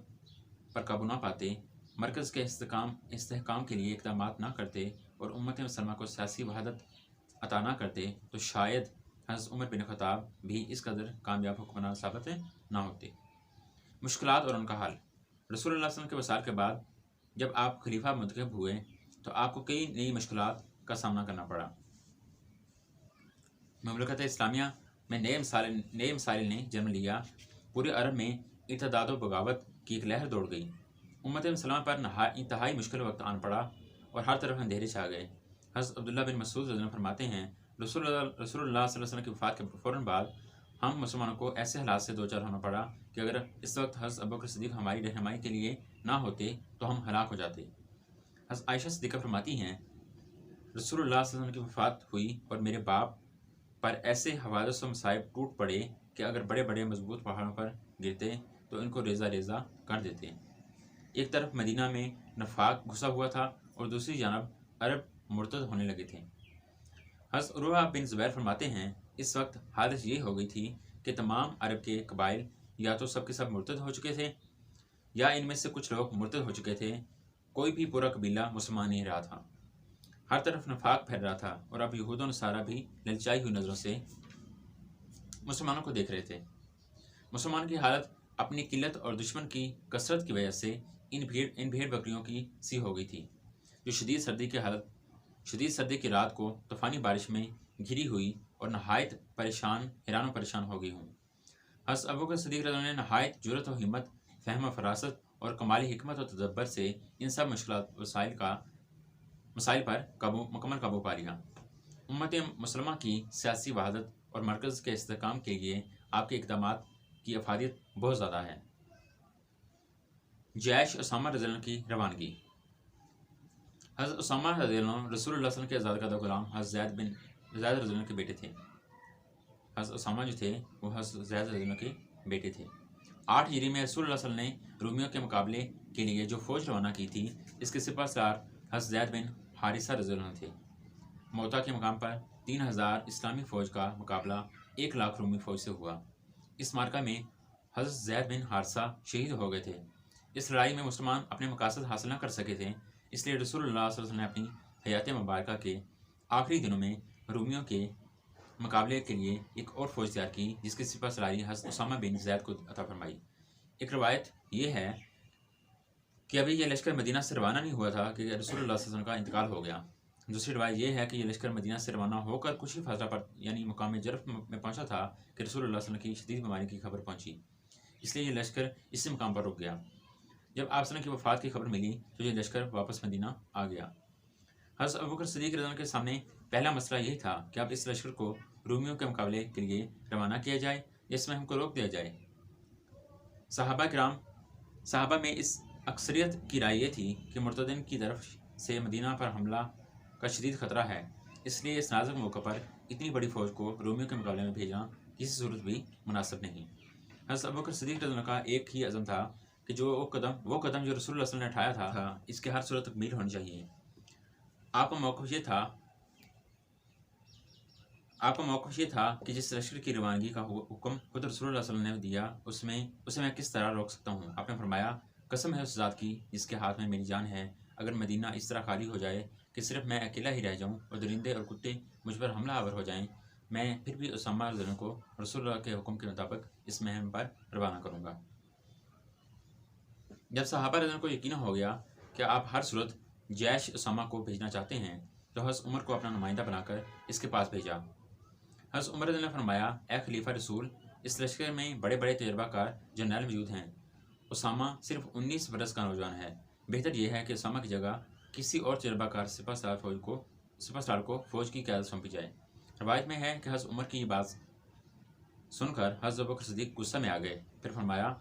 پر قابو نہ پاتے، مرکز کے استحکام کے لیے اقدامات نہ کرتے اور امت مسلمہ کو سیاسی وحدت عطا نہ کرتے تو شاید حضرت عمر بن خطاب بھی اس قدر کامیاب حکمران ثابت نہ ہوتے۔ مشکلات اور ان کا حل۔ رسول اللہ صلی اللہ علیہ وسلم کے وصال کے بعد جب آپ خلیفہ منتخب ہوئے تو آپ کو کئی نئی مشکلات کا سامنا کرنا پڑا۔ مملکت اسلامیہ میں نئے مسائل نے جنم لیا، پورے عرب میں ارتداد و بغاوت کی ایک لہر دوڑ گئی، امت مسلمہ پر انتہائی مشکل وقت آن پڑا اور ہر طرف اندھیرے چھا گئے۔ حضرت عبداللہ بن مسعود رضی اللہ عنہ فرماتے ہیں، رسول اللہ صلی اللہ علیہ وسلم کی وفات کے فوراً بعد ہم مسلمانوں کو ایسے حالات سے دوچار ہونا پڑا کہ اگر اس وقت حضرت ابوبکر صدیق ہماری رہنمائی کے لیے نہ ہوتے تو ہم ہلاک ہو جاتے۔ حضرت عائشہ صدیقہ فرماتی ہیں، رسول اللہ صلی اللہ علیہ وسلم کی وفات ہوئی اور میرے باپ پر ایسے حوادث و مصائب ٹوٹ پڑے کہ اگر بڑے بڑے مضبوط پہاڑوں پر گرتے تو ان کو ریزہ ریزہ کر دیتے۔ ایک طرف مدینہ میں نفاق گھسا ہوا تھا اور دوسری جانب عرب مرتد ہونے لگے تھے۔ حضرت عروہ بن زبیر فرماتے ہیں، اس وقت حالت یہ ہو گئی تھی کہ تمام عرب کے قبائل یا تو سب کے سب مرتد ہو چکے تھے یا ان میں سے کچھ لوگ مرتد ہو چکے تھے، کوئی بھی پورا قبیلہ مسلمان نہیں رہا تھا۔ ہر طرف نفاق پھیل رہا تھا اور اب یہود و نصارہ بھی للچائی ہوئی نظروں سے مسلمانوں کو دیکھ رہے تھے۔ مسلمان کی حالت اپنی قلت اور دشمن کی کثرت کی وجہ سے ان بھیڑ بکریوں کی سی ہو گئی تھی، جو شدید سردی کی رات کو طوفانی بارش میں گھری ہوئی اور نہایت حیران و پریشان ہو گئی ہوں۔ حضرت ابوبکر صدیق رضی اللہ عنہ نے نہایت جرأت و ہمت، فہم و فراست اور کمالی حکمت و تدبر سے ان سب مسائل پر مکمل قابو پا لیا۔ امت مسلمہ کی سیاسی وحدت اور مرکز کے استحکام کے لیے آپ کے اقدامات کی افادیت بہت زیادہ ہے۔ جیش اسامہ رضی اللہ عنہ کی روانگی۔ حضرت اسامہ رضی اللہ عنہ رسول اللہ صلی اللہ علیہ وسلم کے آزاد کردہ غلام حضرت زید رضی اللہ عنہ کے بیٹے تھے۔ حضرت اسامہ جو تھے وہ حضرت زید رضی اللہ عنہ کے بیٹے تھے۔ 8 ہجری میں رسول اللہ صلی اللہ علیہ وسلم نے رومیوں کے مقابلے کے لیے جو فوج روانہ کی تھی، اس کے سپہ سالار حضرت زید بن حارثہ رضی اللہ عنہ تھے۔ موتا کے مقام پر 3000 اسلامی فوج کا مقابلہ 1 لاکھ رومی فوج سے ہوا۔ اس معرکہ میں حضرت زید بن حارثہ شہید ہو گئے تھے۔ اس لڑائی میں مسلمان اپنے مقاصد حاصل نہ کر سکے تھے، اس لیے رسول اللہ صلی اللہ علیہ وسلم نے اپنی حیات مبارکہ کے آخری دنوں میں رومیوں کے مقابلے کے لیے ایک اور فوج تیار کی، جس کی سپہ سالاری حضرت اسامہ بن زید کو عطا فرمائی۔ ایک روایت یہ ہے کہ ابھی یہ لشکر مدینہ سے روانہ نہیں ہوا تھا کہ رسول اللہ صلی اللہ علیہ وسلم کا انتقال ہو گیا۔ دوسری روایت یہ ہے کہ یہ لشکر مدینہ سے روانہ ہو کر کچھ ہی فاصلہ پر یعنی مقام جرف میں پہنچا تھا کہ رسول اللہ صلی اللہ علیہ وسلم کی شدید بیماری کی خبر پہنچی، اس لیے یہ لشکر اسی مقام پر رک گیا۔ جب آپ صلی اللہ علیہ وسلم کی وفات کی خبر ملی تو یہ لشکر واپس مدینہ آ گیا۔ حضرت ابوبکر صدیق رضی اللہ عنہ کے سامنے پہلا مسئلہ یہی تھا کہ اب اس لشکر کو رومیوں کے مقابلے کے لیے روانہ کیا جائے یا اس میں ہم کو روک دیا جائے۔ صحابہ میں اس اکثریت کی رائے یہ تھی کہ مرتدین کی طرف سے مدینہ پر حملہ کا شدید خطرہ ہے، اس لیے اس نازک موقع پر اتنی بڑی فوج کو رومیوں کے مقابلے میں بھیجنا کسی صورت بھی مناسب نہیں۔ حضرت ابوبکر صدیق رضی اللہ عنہ کا ایک ہی عزم تھا کہ وہ قدم جو رسول اللہ صلی اللہ علیہ وسلم نے اٹھایا تھا اس کے ہر صورت تکمیل ہونی چاہیے۔ آپ کا موقف یہ تھا کہ جس لشکر کی روانگی کا حکم خود رسول اللہ صلی اللہ علیہ وسلم نے دیا اسے میں کس طرح روک سکتا ہوں۔ آپ نے فرمایا، قسم ہے اس ذات کی جس کے ہاتھ میں میری جان ہے، اگر مدینہ اس طرح خالی ہو جائے کہ صرف میں اکیلا ہی رہ جاؤں اور درندے اور کتے مجھ پر حملہ آور ہو جائیں، میں پھر بھی اسامہ رضی اللہ عنہ کو رسول اللہ کے حکم کے مطابق اس مہم پر روانہ کروں گا۔ جب صحابہ رضی اللہ عنہ کو یقین ہو گیا کہ آپ ہر صورت جیش اسامہ کو بھیجنا چاہتے ہیں تو حضرت عمر کو اپنا نمائندہ بنا کر اس کے پاس بھیجا۔ حضرت عمر رضی اللہ عنہ نے فرمایا، اے خلیفہ رسول، اس لشکر میں بڑے بڑے تجربہ کار جنرل موجود ہیں، اسامہ صرف 19 برس کا نوجوان ہے، بہتر یہ ہے کہ اسامہ کی جگہ کسی اور تجربہ کار سپہ سالار کو فوج کی قیادت سونپی جائے۔ روایت میں ہے کہ حضرت عمر کی یہ بات سن کر حضرت ابوبکر صدیق غصہ میں آ گئے، پھر فرمایا،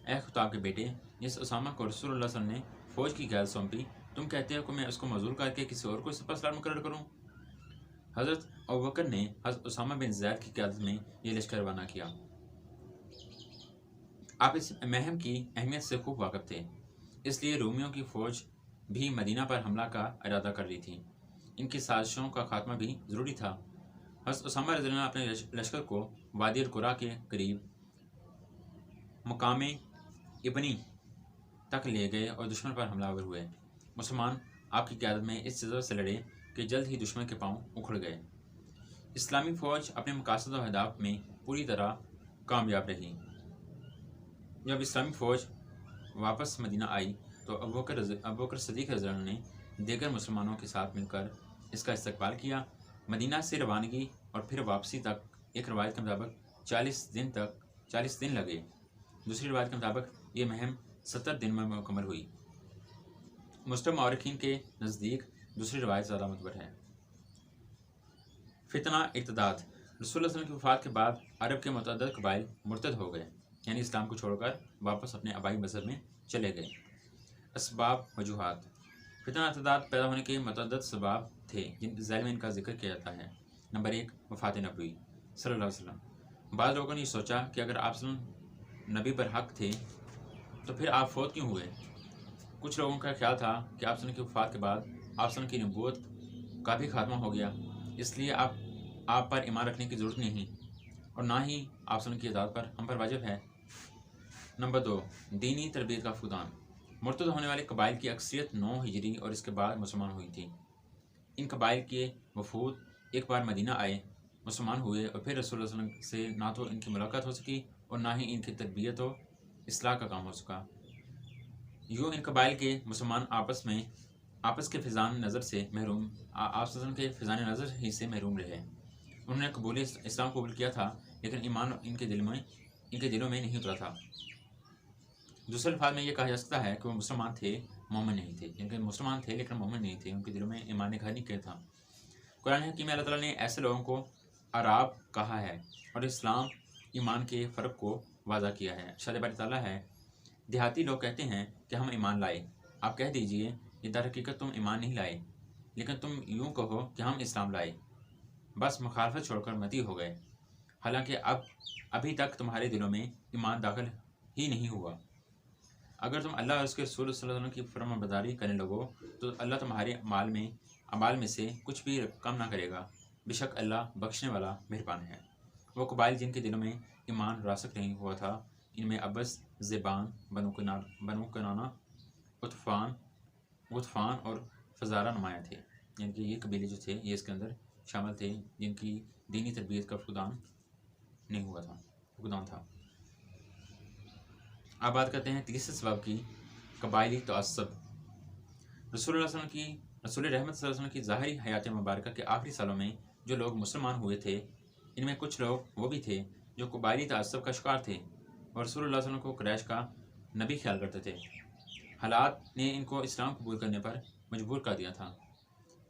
اے خطاب کے بیٹے، جس اسامہ کو رسول اللہ صلی اللہ علیہ وسلم نے فوج کی قیادت سونپی، تم کہتے ہو کہ میں اس کو معزول کر کے کسی اور کو سپہ سالار مقرر کروں؟ حضرت ابوبکر نے حضرت اسامہ بن زید کی قیادت میں یہ لشکر روانہ کیا۔ آپ اس مہم کی اہمیت سے خوب واقف تھے، اس لیے رومیوں کی فوج بھی مدینہ پر حملہ کا ارادہ کر رہی تھی، ان کی سازشوں کا خاتمہ بھی ضروری تھا۔ حضرت اسامہ رضی اللہ عنہ اپنے لشکر کو وادی القرا کے قریب مقام ابنی تک لے گئے اور دشمن پر حملہ آور ہوئے۔ مسلمان آپ کی قیادت میں اس جذبے سے لڑے کہ جلد ہی دشمن کے پاؤں اکھڑ گئے۔ اسلامی فوج اپنے مقاصد و اہداف میں پوری طرح کامیاب رہی۔ جب اسلامی فوج واپس مدینہ آئی تو ابوبکر صدیق رضی اللہ عنہ نے دیگر مسلمانوں کے ساتھ مل کر اس کا استقبال کیا۔ مدینہ سے روانگی اور پھر واپسی تک ایک روایت کے مطابق 40 دن لگے، دوسری روایت کے مطابق یہ مہم 70 دن میں مکمل ہوئی۔ مسلم مورخین کے نزدیک دوسری روایت زیادہ معتبر ہے۔ فتنہ ارتداد۔ رسول اللہ صلی اللہ علیہ وسلم کی وفات کے بعد عرب کے متعدد قبائل مرتد ہو گئے، یعنی اسلام کو چھوڑ کر واپس اپنے آبائی مذہب میں چلے گئے۔ اسباب وجوہات۔ فتنہ ارتداد پیدا ہونے کے متعدد اسباب تھے جن ذیل میں ان کا ذکر کیا جاتا ہے۔ نمبر 1، وفات نبوی صلی اللہ علیہ وسلم۔ بعض لوگوں نے یہ سوچا کہ اگر آپ صلی اللہ علیہ وسلم نبی برحق تھے تو پھر آپ فوت کیوں ہوئے؟ کچھ لوگوں کا خیال تھا کہ آپ صلی اللہ علیہ وسلم کی وفات کے بعد آپ صلی اللہ علیہ وسلم کی نبوت کا بھی خاتمہ ہو گیا، اس لیے آپ پر ایمان رکھنے کی ضرورت نہیں اور نہ ہی آپ صلی اللہ علیہ وسلم کی اطاعت پر ہم پر واجب ہے۔ نمبر 2، دینی تربیت کا فقدان۔ مرتد ہونے والے قبائل کی اکثریت 9 ہجری اور اس کے بعد مسلمان ہوئی تھی۔ ان قبائل کے وفود ایک بار مدینہ آئے، مسلمان ہوئے اور پھر رسول اللہ صلی اللہ علیہ وسلم سے نہ تو ان کی ملاقات ہو سکی اور نہ ہی ان کی تربیت و اصلاح کا کام ہو سکا۔ یوں ان قبائل کے مسلمان آپس کے فیضان نظر سے محروم کے فیضان نظر ہی سے محروم رہے۔ انہوں نے اسلام قبول کیا تھا، لیکن ایمان ان کے دلوں میں نہیں اترا تھا۔ دوسرے الفاظ میں یہ کہا جا سکتا ہے کہ وہ مسلمان تھے، مومن نہیں تھے، یعنی کہ مسلمان تھے لیکن مومن نہیں تھے، ان کے دلوں میں ایمان نے گھر نہیں کیا تھا۔ قرآن حکیم میں اللہ تعالیٰ نے ایسے لوگوں کو اعراب کہا ہے اور اسلام ایمان کے فرق کو واضح کیا ہے۔ ارشاد باری تعالیٰ ہے، دیہاتی لوگ کہتے ہیں کہ ہم ایمان لائے، آپ کہہ دیجئے یہ در حقیقت تم ایمان نہیں لائے، لیکن تم یوں کہو کہ ہم اسلام لائے، بس مخالفت چھوڑ کر متی ہو گئے، حالانکہ ابھی تک تمہارے دلوں میں ایمان داخل ہی نہیں ہوا۔ اگر تم اللہ اور اس کے رسول صلی اللہ علیہ وسلم کی فرمان برداری کرنے لگو تو اللہ تمہارے اعمال میں سے کچھ بھی کم نہ کرے گا، بے شک اللہ بخشنے والا مہربان ہے۔ وہ قبائل جن کے دلوں میں ایمان راسخ نہیں ہوا تھا، ان میں ابس، زبان، بنو کنانہ، غطفان اور فزارہ نمایاں تھے، یعنی کہ یہ قبیلے جو تھے یہ اس کے اندر شامل تھے جن کی دینی تربیت کا فقدان تھا۔ اب بات کرتے ہیں تیسرے سبب کی، قبائلی تعصب۔ رسول رحمت صلی اللہ علیہ وسلم کی ظاہری حیات مبارکہ کے آخری سالوں میں جو لوگ مسلمان ہوئے تھے، ان میں کچھ لوگ وہ بھی تھے جو قبائلی تعصب کا شکار تھے اور رسول اللہ صلی اللہ علیہ وسلم کو قریش کا نبی خیال کرتے تھے۔ حالات نے ان کو اسلام قبول کرنے پر مجبور کر دیا تھا،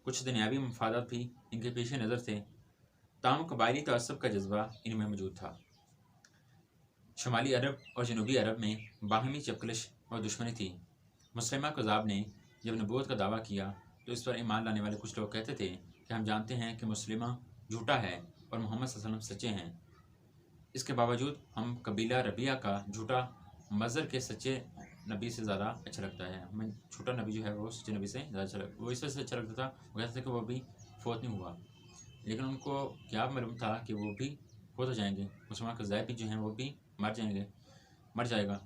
کچھ دنیاوی مفادات بھی ان کے پیش نظر تھے، تاہم قبائلی تعصب کا جذبہ ان میں موجود تھا۔ شمالی عرب اور جنوبی عرب میں باہمی چپکلش اور دشمنی تھی۔ مسلمہ کذاب نے جب نبوت کا دعویٰ کیا تو اس پر ایمان لانے والے کچھ لوگ کہتے تھے کہ ہم جانتے ہیں کہ مسلمہ جھوٹا ہے اور محمد صلی اللہ علیہ وسلم سچے ہیں، اس کے باوجود ہم قبیلہ ربیہ کا جھوٹا مظہر کے سچے نبی سے زیادہ اچھا لگتا ہے، ہمیں چھوٹا نبی جو ہے وہ سچے نبی سے زیادہ اچھا لگتا، وہ اس وجہ سے اچھا لگتا تھا، وہ کہتے تھے کہ وہ بھی فوت نہیں ہوا، لیکن ان کو کیا معلوم تھا کہ وہ بھی فوت ہو جائیں گے، مسلمان کذاب بھی جو ہیں وہ بھی مر جائے گا۔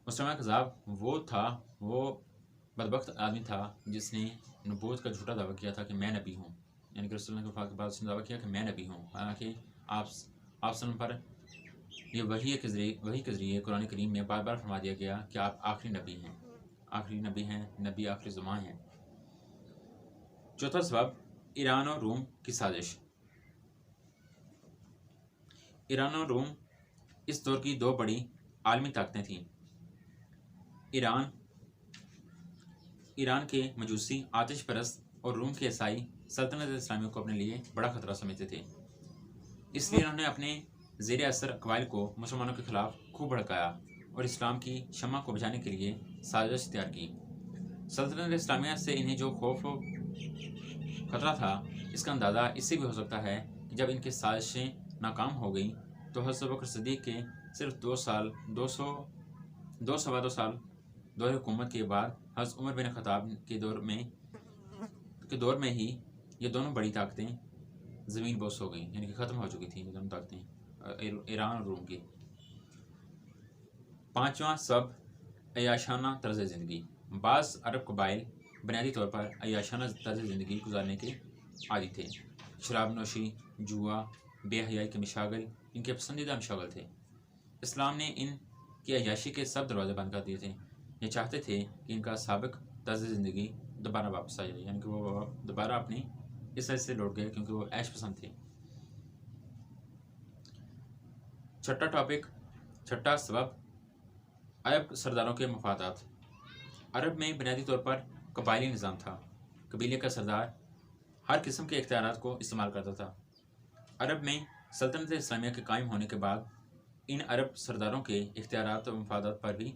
مسلمان کذاب وہ بدبخت آدمی تھا جس نے نبوت کا جھوٹا دعویٰ کیا تھا کہ میں نبی ہوں، یعنی کہ رسول اللہ کے وفات کے بعد اس نے دعویٰ کیا کہ میں نبی ہوں، حالانکہ آپ سن پر یہ وحی کے ذریعے قرآن کریم میں بار بار فرما دیا گیا کہ آپ آخری نبی ہیں، نبی آخری زمان ہیں۔ چوتھا سبب، ایران اور روم کی سازش۔ ایران اور روم اس دور کی دو بڑی عالمی طاقتیں تھیں۔ ایران کے مجوسی آتش پرست اور روم کے عیسائی سلطنت اسلامیہ کو اپنے لیے بڑا خطرہ سمجھتے تھے، اس لیے انہوں نے اپنے زیر اثر قبائل کو مسلمانوں کے خلاف خوب بھڑکایا اور اسلام کی شمع کو بجھانے کے لیے سازش تیار کی۔ سلطنت اسلامیہ سے انہیں جو خوف و خطرہ تھا، اس کا اندازہ اس سے بھی ہو سکتا ہے کہ جب ان کی سازشیں ناکام ہو گئیں تو حضرت بکر صدیق کے صرف 2 سال دور حکومت کے بعد حضرت عمر بن خطاب کے دور میں ہی یہ دونوں بڑی طاقتیں زمین بوس ہو گئیں، یعنی کہ ختم ہو چکی تھیں یہ دونوں طاقتیں، ایران اور روم کی۔ پانچواں سبب، عیاشانہ طرز زندگی۔ بعض عرب قبائل بنیادی طور پر عیاشانہ طرز زندگی گزارنے کے عادی تھے۔ شراب نوشی، جوا، بے حیائی کے مشاغل ان کے پسندیدہ مشاغل تھے۔ اسلام نے ان کی عیاشی کے سب دروازے بند کر دیے تھے۔ یہ چاہتے تھے کہ ان کا سابق طرز زندگی دوبارہ واپس آ جائے، یعنی کہ وہ دوبارہ اپنی اس وجہ سے لوٹ گئے کیونکہ وہ عیش پسند تھے۔ چھٹا سبب، عرب سرداروں کے مفادات۔ عرب میں بنیادی طور پر قبائلی نظام تھا، قبیلے کا سردار ہر قسم کے اختیارات کو استعمال کرتا تھا۔ عرب میں سلطنت اسلامیہ کے قائم ہونے کے بعد ان عرب سرداروں کے اختیارات و مفادات پر بھی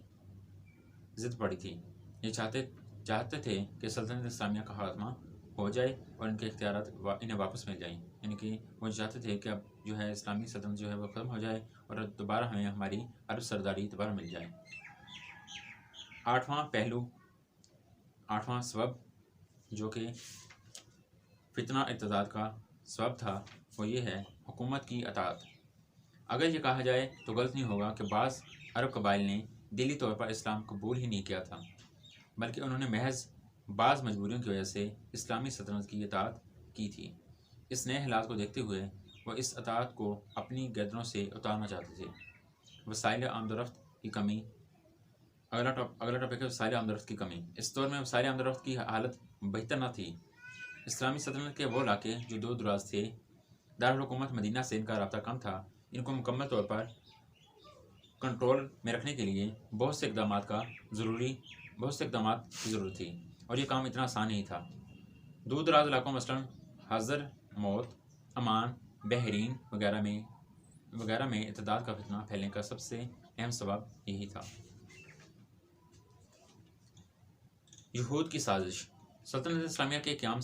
ضد پڑی تھی۔ یہ چاہتے تھے کہ سلطنت اسلامیہ کا خاتمہ ہو جائے اور ان کے اختیارات انہیں واپس مل جائیں، یعنی کہ وہ چاہتے تھے کہ اب جو ہے اسلامی سلطنت جو ہے وہ ختم ہو جائے اور دوبارہ ہمیں ہماری عرب سرداری دوبارہ مل جائے۔ آٹھواں سبب جو کہ فتنہ ارتداد کا سبب تھا وہ یہ ہے، حکومت کی اطاعت۔ اگر یہ کہا جائے تو غلط نہیں ہوگا کہ بعض عرب قبائل نے دلی طور پر اسلام قبول ہی نہیں کیا تھا، بلکہ انہوں نے محض بعض مجبوریوں کی وجہ سے اسلامی سلطنت کی اطاعت کی تھی۔ اس نئے حالات کو دیکھتے ہوئے وہ اس اطاعت کو اپنی گردنوں سے اتارنا چاہتے تھے۔ وسائل آمد و رفت کی کمی۔ اگلا ٹاپک ہے وسائل آمد و رفت کی کمی۔ اس دور میں وسائل آمد و رفت کی حالت بہتر نہ تھی۔ اسلامی سلطنت کے وہ علاقے جو دور دراز تھے، دارالحکومت مدینہ سے ان کا رابطہ کم تھا، ان کو مکمل طور پر کنٹرول میں رکھنے کے لیے بہت سے اقدامات کی ضرورت تھی، اور یہ کام اتنا آسان نہیں تھا۔ دور دراز علاقوں مثلاً حضر موت، عمان، بحرین وغیرہ میں ارتداد کا فتنہ پھیلنے کا سب سے اہم سبب یہی تھا۔ یہود کی سازش۔ سلطنت اسلامیہ کے قیام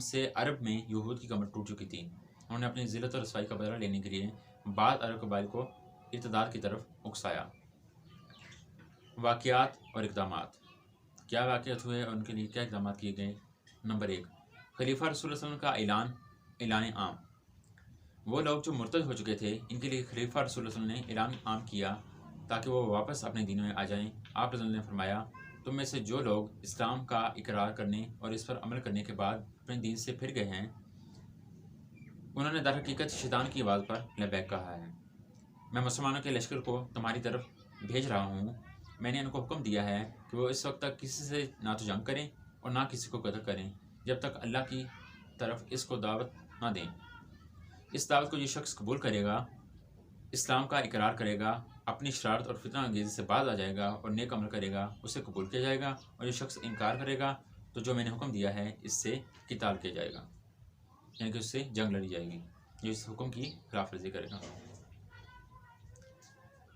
سے عرب میں یہود کی کمر ٹوٹ چکی تھی۔ انہوں نے اپنی ذلت اور رسوائی کا بدلہ لینے کے لیے بعض عرب قبائل کو ارتداد کی طرف اکسایا۔ واقعات اور اقدامات۔ کیا واقعات ہوئے اور ان کے لیے کیا اقدامات کیے گئے؟ نمبر 1، خلیفہ رسول اللہ صلی اللہ علیہ وسلم کا اعلان عام۔ وہ لوگ جو مرتد ہو چکے تھے، ان کے لیے خلیفہ رسول اللہ صلی اللہ علیہ وسلم نے اعلان عام کیا تاکہ وہ واپس اپنے دین میں آ جائیں۔ آپ رضی اللہ عنہ نے فرمایا، تم میں سے جو لوگ اسلام کا اقرار کرنے اور اس پر عمل کرنے کے بعد اپنے دین سے پھر گئے ہیں، انہوں نے در حقیقت شیطان کی آواز پر لبیک کہا ہے۔ میں مسلمانوں کے لشکر کو تمہاری طرف بھیج رہا ہوں۔ میں نے ان کو حکم دیا ہے کہ وہ اس وقت تک کسی سے نہ تو جنگ کریں اور نہ کسی کو قتل کریں جب تک اللہ کی طرف اس کو دعوت نہ دیں۔ اس دعوت کو جو شخص قبول کرے گا، اسلام کا اقرار کرے گا، اپنی شرارت اور فتنہ انگیزی سے باز آ جائے گا اور نیک عمل کرے گا، اسے قبول کیا جائے گا، اور جو شخص انکار کرے گا تو جو میں نے حکم دیا ہے اس سے قتال کیا جائے گا، یعنی کہ اس سے جنگ لڑی جائے گی جو اس حکم کی خلاف ورزی کرے گا۔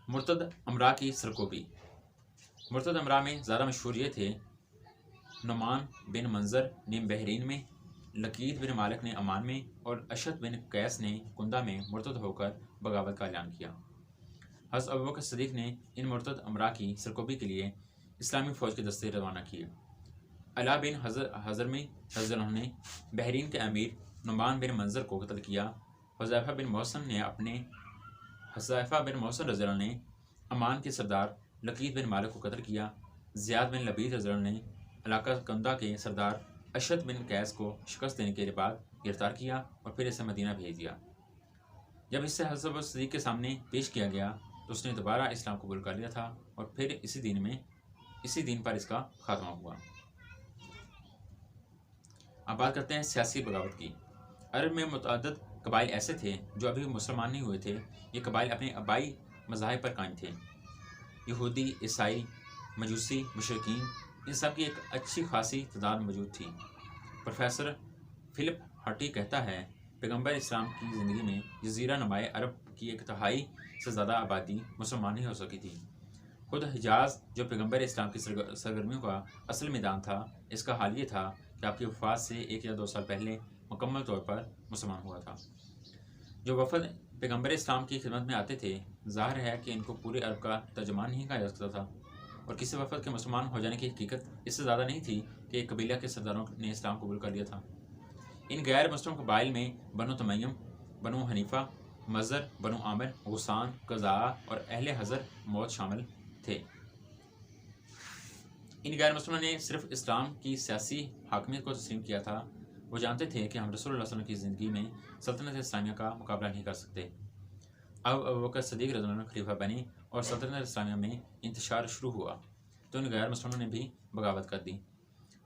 مرتد امراء کی سرکوبی۔ مرتد امراء میں زیادہ مشہور یہ تھے: نعمان بن منظر نے بحرین میں، لقید بن مالک نے عمان میں، اور اشد بن قیس نے کندہ میں مرتد ہو کر بغاوت کا اعلان کیا۔ حضرت ابوبکر صدیق نے ان مرتد امراء کی سرکوبی کے لیے اسلامی فوج کے دستے روانہ کیے۔ علا بن حضرمی رضی اللہ عنہ نے بحرین کے امیر نعمان بن منظر کو قتل کیا۔ حذیفہ بن محسن رضی اللہ عنہ نے عمان کے سردار لقید بن مالک کو قتل کیا۔ زیاد بن لبید رضی اللہ عنہ نے علاقہ کندہ کے سردار اشد بن قیس کو شکست دینے کے بعد گرفتار کیا اور پھر اسے مدینہ بھیج دیا۔ جب اس سے حضرت ابوبکر صدیق کے سامنے پیش کیا گیا تو اس نے دوبارہ اسلام قبول کر لیا تھا، اور پھر اسی دین پر اس کا خاتمہ ہوا۔ اب بات کرتے ہیں سیاسی بغاوت کی۔ عرب میں متعدد قبائل ایسے تھے جو ابھی مسلمان نہیں ہوئے تھے۔ یہ قبائل اپنے آبائی مذاہب پر قائم تھے۔ یہودی، عیسائی، مجوسی، مشرکین، ان سب کی ایک اچھی خاصی تعداد موجود تھی۔ پروفیسر فلپ ہارٹی کہتا ہے، پیغمبر اسلام کی زندگی میں جزیرہ نمائے عرب کی 1/3 سے زیادہ آبادی مسلمان نہیں ہو سکی تھی۔ خود حجاز، جو پیغمبر اسلام کی سرگرمیوں کا اصل میدان تھا، اس کا حال یہ تھا کہ آپ کی وفات سے 1 یا 2 سال پہلے مکمل طور پر مسلمان ہوا تھا۔ جو وفد پیغمبر اسلام کی خدمت میں آتے تھے، ظاہر ہے کہ ان کو پورے عرب کا ترجمان نہیں کہا جا سکتا تھا، اور کسی وفد کے مسلمان ہو جانے کی حقیقت اس سے زیادہ نہیں تھی کہ ایک قبیلہ کے سرداروں نے اسلام قبول کر لیا تھا۔ ان غیر مسلم قبائل میں بنو تمیم، بنو حنیفہ، مزر، بنو عامر، غسان، قزاع اور اہل حضر موت شامل تھے۔ ان غیر مسلموں نے صرف اسلام کی سیاسی حاکمیت کو تسلیم کیا تھا۔ وہ جانتے تھے کہ ہم رسول اللہ صلی اللہ علیہ وسلم کی زندگی میں سلطنت اسلامیہ کا مقابلہ نہیں کر سکتے۔ اب ابوبکر صدیق رضی اللہ عنہ خلیفہ بنے اور سلطنت اسلامیہ میں انتشار شروع ہوا تو ان غیر مسلموں نے بھی بغاوت کر دی۔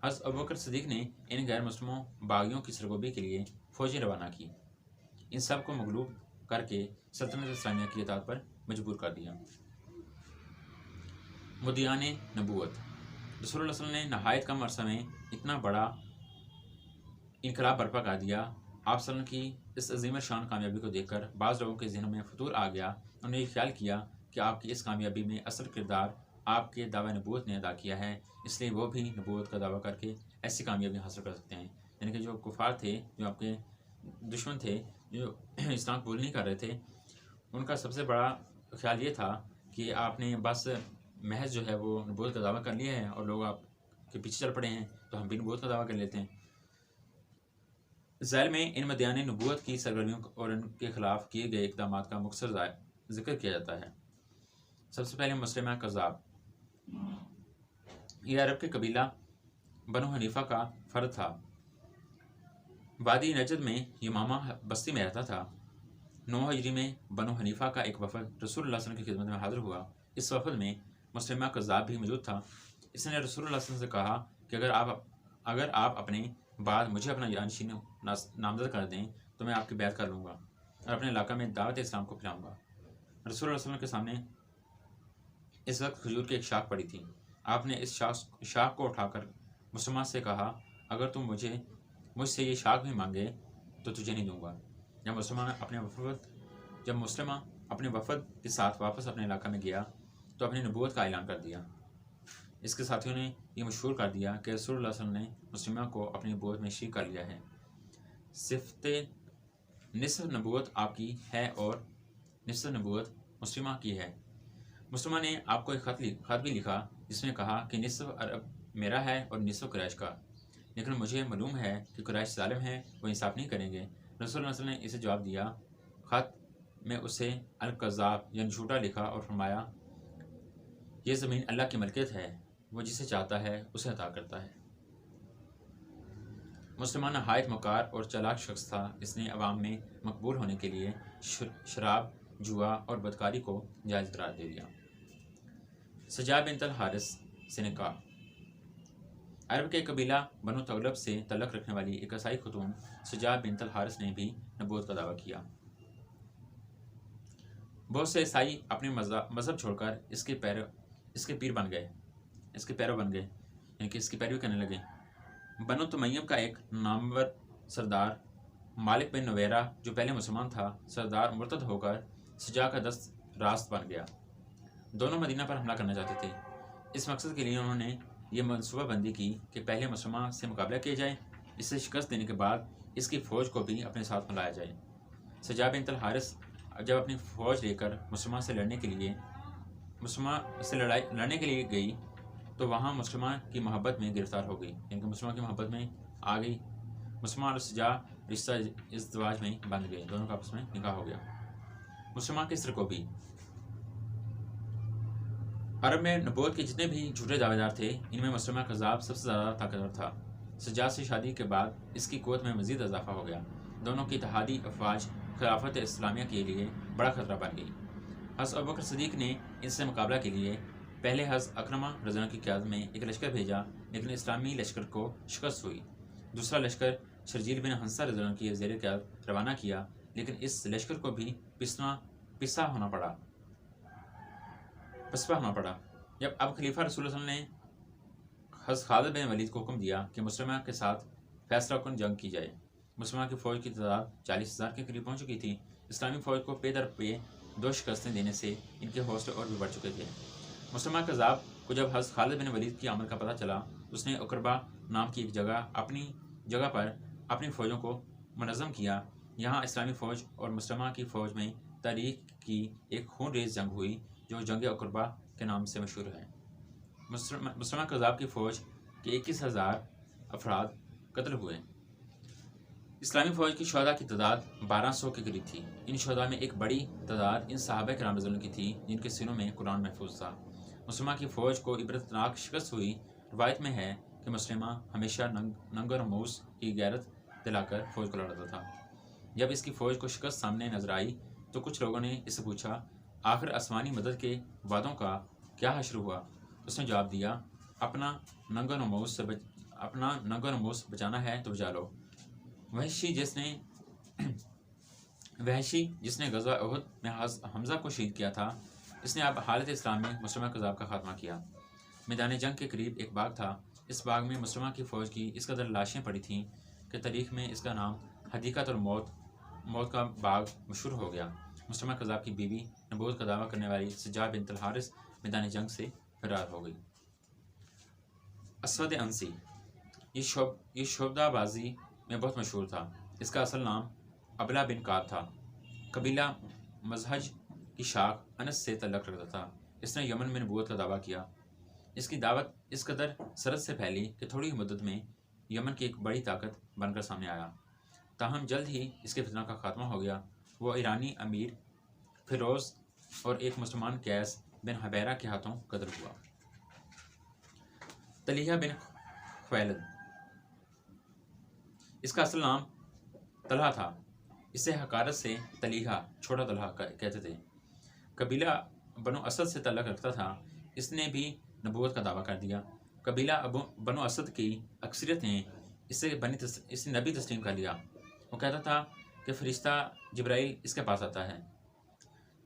حضرت ابوبکر صدیق نے ان غیر مسلموں باغیوں کی سرکوبی کے لیے فوجیں روانہ کی، ان سب کو مغلوب کر کے سلطنت اسلامیہ کی اطاعت پر مجبور کر دیا۔ مدعیان نبوت۔ رسول اللہ صلی اللہ علیہ وسلم نے نہایت کم عرصہ میں اتنا بڑا انقلاب برپا کر دیا۔ آپ صلی اللہ علیہ وسلم کی اس عظیم شان کامیابی کو دیکھ کر بعض لوگوں کے ذہنوں میں فطور آ گیا۔ انہوں نے یہ خیال کیا کہ آپ کی اس کامیابی میں اصل کردار آپ کے دعوی نبوت نے ادا کیا ہے، اس لیے وہ بھی نبوت کا دعویٰ کر کے ایسی کامیابی حاصل کر سکتے ہیں۔ یعنی کہ جو کفار تھے، جو آپ کے دشمن تھے، جو اسلام قبول نہیں کر رہے تھے، ان کا سب سے بڑا خیال یہ تھا کہ آپ نے بس محض جو ہے وہ نبوت کا دعویٰ کر لیا ہے اور لوگ آپ کے پیچھے چل پڑے ہیں، تو ہم بھی نبوت کا دعویٰ کر لیتے ہیں۔ ذیل میں ان مدعیان نبوت کی سرگرمیوں اور ان کے خلاف کیے گئے اقدامات کا مختصر ذکر کیا جاتا ہے۔ سب سے پہلے مسلمہ کذاب، یہ عرب کے قبیلہ بنو حنیفہ کا فرد تھا۔ وادی نجد میں یمامہ بستی میں رہتا تھا۔ 9 ہجری میں بنو حنیفہ کا ایک وفد رسول اللہ صلی اللہ علیہ وسلم کی خدمت میں حاضر ہوا۔ اس وفد میں مسلمہ کذاب بھی موجود تھا۔ اس نے رسول اللہ صلی اللہ علیہ وسلم سے کہا کہ اگر آپ اپنے بعد مجھے اپنا جانشین نامزد کر دیں تو میں آپ کی بیعت کر لوں گا اور اپنے علاقہ میں دعوت اسلام کو پھیلاؤں گا۔ رسول اللہ صلی اللہ علیہ وسلم کے سامنے اس وقت کھجور کی ایک شاخ پڑی تھی۔ آپ نے اس شاخ کو اٹھا کر مسلمہ سے کہا، اگر تم مجھ سے یہ شاخ بھی مانگے تو تجھے نہیں دوں گا۔ جب مسلمہ اپنے وفد کے ساتھ واپس اپنے علاقہ میں گیا تو اپنی نبوت کا اعلان کر دیا۔ اس کے ساتھیوں نے یہ مشہور کر دیا کہ رسول اللہ صلی اللہ علیہ وسلم نے مسلمہ کو اپنی نبوت میں شریک کر لیا ہے۔ صفت نصف نبوت آپ کی ہے اور نصف نبوت مسلمہ کی ہے۔ مسلمہ نے آپ کو ایک خط بھی لکھا جس میں کہا کہ نصف عرب میرا ہے اور نصف قریش کا، لیکن مجھے معلوم ہے کہ قریش ظالم ہے، وہ انصاف نہیں کریں گے۔ رسول اللہ صلی اللہ علیہ وسلم نے اسے جواب دیا، خط میں اسے الکذاب یعنی جھوٹا لکھا اور فرمایا، یہ زمین اللہ کی ملکیت ہے، وہ جسے چاہتا ہے اسے عطا کرتا ہے۔ مسلمہ نہایت مکار اور چالاک شخص تھا۔ اس نے عوام میں مقبول ہونے کے لیے شراب، جوا اور بدکاری کو جائز قرار دے دیا۔ سجا بنت الحارث سے نکاح۔ عرب کے قبیلہ بنو تغلب سے تعلق رکھنے والی ایک عیسائی خاتون سجا بنت الحارث نے بھی نبوت کا دعویٰ کیا۔ بہت سے عیسائی اپنے مذہب چھوڑ کر اس کے پیرو بن گئے یعنی کہ اس کی پیروی کرنے لگے۔ بنو تمیم کا ایک نامور سردار مالک بن نویرہ جو پہلے مسلمان تھا، سردار مرتد ہو کر سجا کا دست راست بن گیا۔ دونوں مدینہ پر حملہ کرنا چاہتے تھے۔ اس مقصد کے لیے انہوں نے یہ منصوبہ بندی کی کہ پہلے مسلمہ سے مقابلہ کیا جائے، اسے شکست دینے کے بعد اس کی فوج کو بھی اپنے ساتھ ملایا جائے۔ سجا بنت الحارث جب اپنی فوج لے کر مسلمہ سے لڑنے کے لیے گئی تو وہاں مسلمہ کی محبت میں گرفتار ہو گئی، یعنی کہ مسلمہ کی محبت میں آ گئی۔ مسلمہ اور سجا رشتہ ازدواج میں بندھ گئے، دونوں کا آپس میں نکاح ہو گیا۔ مسلمہ کی سرکوبی۔ عرب میں نبوت کے جتنے بھی جھوٹے دعوے دار تھے، ان میں مسلمہ کذاب سب سے زیادہ طاقتور تھا۔ سجا سے شادی کے بعد اس کی قوت میں مزید اضافہ ہو گیا۔ دونوں کی اتحادی افواج خلافت اسلامیہ کے لیے بڑا خطرہ بن گئی۔ حضرت ابوبکر صدیق نے ان سے مقابلہ کے لیے پہلے حضرت اکرمہ رضی اللہ عنہ کی قیادت میں ایک لشکر بھیجا، لیکن اسلامی لشکر کو شکست ہوئی۔ دوسرا لشکر شرجیل بن حنصہ رضی اللہ عنہ کی زیر قیادت روانہ کیا، لیکن اس لشکر کو بھی پسپا ہونا پڑا۔ جب اب خلیفہ رسول اللہ صلی اللہ علیہ وسلم نے حضرت خالد بن ولید کو حکم دیا کہ مسلمہ کے ساتھ فیصلہ کن جنگ کی جائے۔ مسلمہ کی فوج کی تعداد 40,000 کے قریب پہنچ چکی تھی۔ اسلامی فوج کو پے در پے 2 شکستیں دینے سے ان کے حوصلے اور بھی بڑھ چکے تھے۔ مسلمہ کذاب کو جب حضرت خالد بن ولید کی آمد کا پتہ چلا، اس نے اقربہ نام کی ایک جگہ پر اپنی فوجوں کو منظم کیا۔ یہاں اسلامی فوج اور مسلمہ کی فوج میں تاریخ کی ایک خون ریز جنگ ہوئی جو جنگ اقربہ کے نام سے مشہور ہے۔ مسلمہ کذاب کی فوج کے 21,000 افراد قتل ہوئے۔ اسلامی فوج کی شہداء کی تعداد 1200 کے قریب تھی۔ ان شہداء میں ایک بڑی تعداد ان صحابہ کرام رضی اللہ عنہم کی تھی جن کے سینوں میں قرآن محفوظ تھا۔ مسلمہ کی فوج کو عبرتناک شکست ہوئی۔ روایت میں ہے کہ مسلمہ ہمیشہ ننگ و ناموس کی غیرت دلا کر فوج کو لڑاتا تھا۔ جب اس کی فوج کو شکست سامنے نظر آئی تو کچھ لوگوں نے اس سے پوچھا، آخر آسمانی مدد کے وعدوں کا کیا حشر ہوا؟ اس نے جواب دیا، اپنا ننگ و ناموس بچانا ہے تو بچا لو۔ وحشی جس نے غزوہ احد میں حمزہ کو شہید کیا تھا، اس نے اب حالت اسلام میں مسلمہ کذاب کا خاتمہ کیا۔ میدان جنگ کے قریب ایک باغ تھا۔ اس باغ میں مسلمہ کی فوج کی اس قدر لاشیں پڑی تھیں کہ تاریخ میں اس کا نام حدیقۃ الموت کا باغ مشہور ہو گیا۔ مسلمہ کذاب کی بیوی نبوت کا دعویٰ کرنے والی سجا بنت الحارث میدان جنگ سے فرار ہو گئی۔ اسود انسی، یہ شعبدہ بازی میں بہت مشہور تھا۔ اس کا اصل نام ابلا بن کعب تھا۔ قبیلہ مزہج کی شاخ انس سے تعلق رکھتا تھا۔ اس نے یمن میں نبوت کا دعویٰ کیا۔ اس کی دعوت اس قدر سرد سے پھیلی کہ تھوڑی ہی مدت میں یمن کی ایک بڑی طاقت بن کر سامنے آیا۔ تاہم جلد ہی اس کے فتنہ کا خاتمہ ہو گیا۔ وہ ایرانی امیر فیروز اور ایک مسلمان قیس بن حبیرہ کے ہاتھوں قتل ہوا۔ طلحہ بن خویلد، اس کا اصل نام طلحہ تھا، اسے حقارت سے طلیحہ چھوٹا طلحہ کہتے تھے۔ قبیلہ بنو اسد سے تعلق رکھتا تھا، اس نے بھی نبوت کا دعویٰ کر دیا۔ قبیلہ بنو اسد کی اکثریت نے اسے نبی تسلیم کر لیا۔ وہ کہتا تھا کہ فرشتہ جبرائیل اس کے پاس آتا ہے۔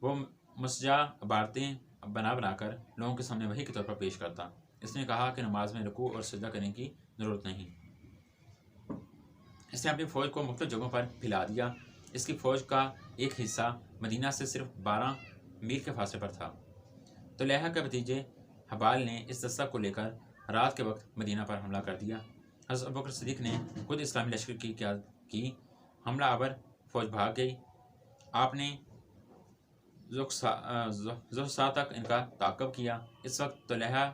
وہ مسجع عبارتیں بنا کر لوگوں کے سامنے وحی کے طور پر پیش کرتا۔ اس نے کہا کہ نماز میں رکوع اور سجدہ کرنے کی ضرورت نہیں۔ اس نے اپنی فوج کو مختلف جگہوں پر پھیلا دیا۔ اس کی فوج کا ایک حصہ مدینہ سے صرف 12 میل کے فاصلے پر تھا۔ طلحہ کے بھتیجے حبال نے اس دستہ کو لے کر رات کے وقت مدینہ پر حملہ کر دیا۔ حضرت ابوبکر صدیق نے خود اسلامی لشکر کی قیادت کی۔ حملہ آور فوج بھاگ گئی۔ آپ نے ظہر تک ان کا تعاقب کیا۔ اس وقت طلحہ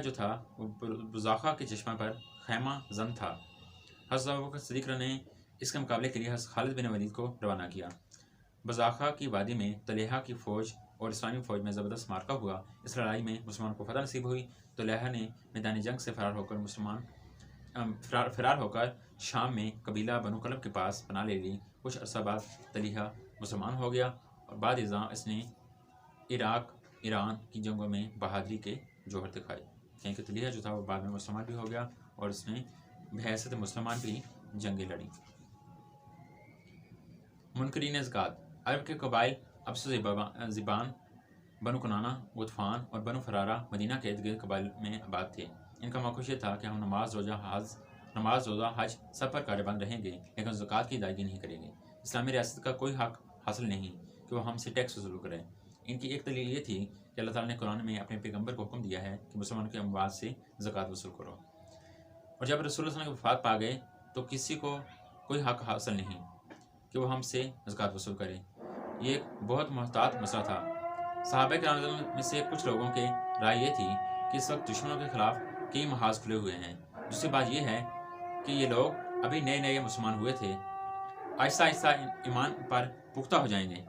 جو تھا وہ بزاخہ کے چشمہ پر خیمہ زن تھا۔ حضرت ابوبکر صدیق نے اس کے مقابلے کے لیے حضرت خالد بن ولید کو روانہ کیا۔ بزاخہ کی وادی میں طلحہ کی فوج اور اسلامی فوج میں زبردست معرکہ ہوا۔ اس لڑائی میں مسلمانوں کو فتح نصیب ہوئی۔ طلحہ نے میدان جنگ سے فرار ہو کر شام میں قبیلہ بنو کلب کے پاس پناہ لے لی۔ کچھ عرصہ بعد طلحہ مسلمان ہو گیا اور بعد ازاں اس نے عراق ایران کی جنگوں میں بہادری کے جوہر دکھائے، کیونکہ طلحہ جو تھا وہ بعد میں مسلمان بھی ہو گیا اور اس نے بحیثیت مسلمان بھی جنگیں لڑی۔ منکرین زکوٰۃ، عرب کے قبائل ابس زبان بنو کنانہ، غطفان اور بنو فرارہ مدینہ کے ارد گرد قبائل میں آباد تھے۔ ان کا موقف یہ تھا کہ ہم نماز روزہ حج سب پر قائم بند رہیں گے، لیکن زکوٰۃ کی ادائیگی نہیں کریں گے۔ اسلامی ریاست کا کوئی حق حاصل نہیں کہ وہ ہم سے ٹیکس وصول کریں۔ ان کی ایک دلیل یہ تھی کہ اللہ تعالیٰ نے قرآن میں اپنے پیغمبر کو حکم دیا ہے کہ مسلمانوں کے اموال سے زکوٰۃ وصول کرو، اور جب رسول اللہ صلی اللہ علیہ وسلم کی وفات پا گئے تو کسی کو کوئی حق حاصل نہیں کہ وہ ہم سے زکوٰۃ وصول کرے۔ یہ ایک بہت محتاط مسئلہ تھا۔ صحابہ کرام میں سے کچھ لوگوں کی رائے یہ تھی کہ اس وقت دشمنوں کے خلاف کئی محاذ کھلے ہوئے ہیں۔ دوسری بات یہ ہے کہ یہ لوگ ابھی نئے مسلمان ہوئے تھے، آہستہ آہستہ ایمان پر پختہ ہو جائیں گے،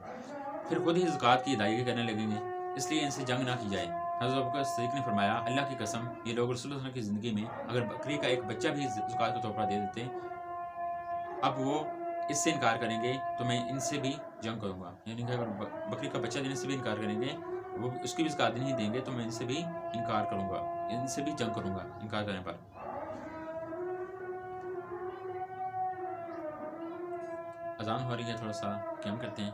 پھر خود ہی زکوٰۃ کی ادائیگی کرنے لگیں گے، اس لیے ان سے جنگ نہ کی جائے۔ حضرت ابوبکر صدیق نے فرمایا، اللہ کی قسم، یہ لوگ رسول اللہ صلی اللہ علیہ وسلم کی زندگی میں اگر بکری کا ایک بچہ بھی زکوٰۃ کے طور پر دے دیتے، اب وہ اس سے انکار کریں گے تو میں ان سے بھی جنگ کروں گا۔ یعنی کہ اگر بکری کا بچہ دینے سے بھی انکار کریں گے، وہ اس کی بھی زکوٰۃ نہیں دیں گے تو میں ان سے بھی انکار کروں گا، ان سے بھی جنگ کروں گا انکار کرنے پر۔ اذان ہو رہی ہے، تھوڑا سا قیام کرتے ہیں۔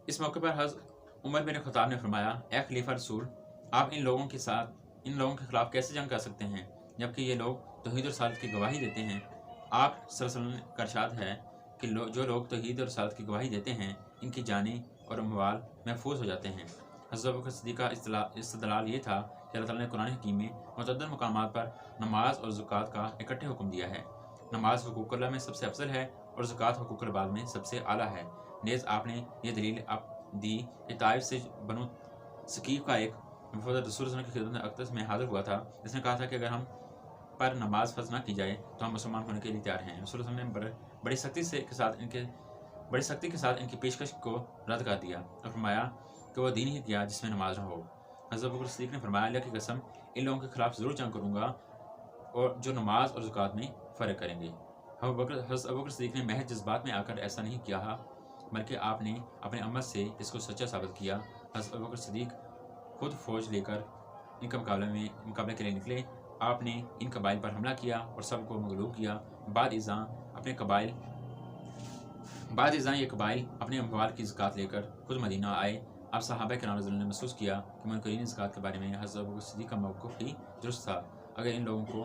اس موقع پر حضرت عمر بن خطاب نے فرمایا، اے خلیفہ رسول، آپ ان لوگوں کے خلاف کیسے جنگ کر سکتے ہیں جبکہ یہ لوگ توحید اور رسالت کی گواہی دیتے ہیں؟ آپ صلی اللہ علیہ وسلم کا ارشاد ہے کہ جو لوگ توحید اور رسالت کی گواہی دیتے ہیں ان کی جانیں اور اموال محفوظ ہو جاتے ہیں۔ حضرت ابوبکر صدیق کا استدلال یہ تھا کہ اللہ تعالیٰ نے قرآن حکیم میں متعدد مقامات پر نماز اور زکوٰۃ کا اکٹھے حکم دیا ہے۔ نماز حقوق اللہ میں سب سے افضل ہے اور زکوٰۃ حقوق العباد میں سب سے اعلیٰ ہے۔ نیز آپ نے یہ دلیل دی کہ طائف سے بنو ثقیف کا ایک وفد رسول صلی اللہ علیہ وسلم کی خدمت اقدس میں حاضر ہوا تھا، جس نے کہا تھا کہ اگر ہم پر نماز فرض نہ کی جائے تو ہم مسلمان ہونے کے لیے تیار ہیں۔ رسول اللہ صلی اللہ علیہ وسلم نے بڑی سختی کے ساتھ ان کی پیشکش کو رد کر دیا اور فرمایا کہ وہ دین ہی کیا جس میں نماز نہ ہو۔ حضرت ابوبکر صدیق نے فرمایا، اللہ کی قسم، ان لوگوں کے خلاف ضرور جنگ کروں گا اور جو نماز اور زکوٰۃ میں فرق کریں گے۔ حضرت ابوبکر صدیق نے محض جذبات میں آ کر ایسا نہیں کیا بلکہ آپ نے اپنے عمل سے اس کو سچا ثابت کیا۔ حضرت ابوبکر صدیق خود فوج لے کر ان کا مقابلے کے لیے نکلے۔ آپ نے ان قبائل پر حملہ کیا اور سب کو مغلوب کیا۔ بعد ازاں یہ قبائل اپنے اموال کی زکوٰۃ لے کر خود مدینہ آئے۔ اب صحابہ کرام رضی اللہ عنہم نے محسوس کیا کہ منکرین زکوٰۃ کے بارے میں حضرت ابوبکر صدیق کا موقف ہی درست تھا۔ اگر ان لوگوں کو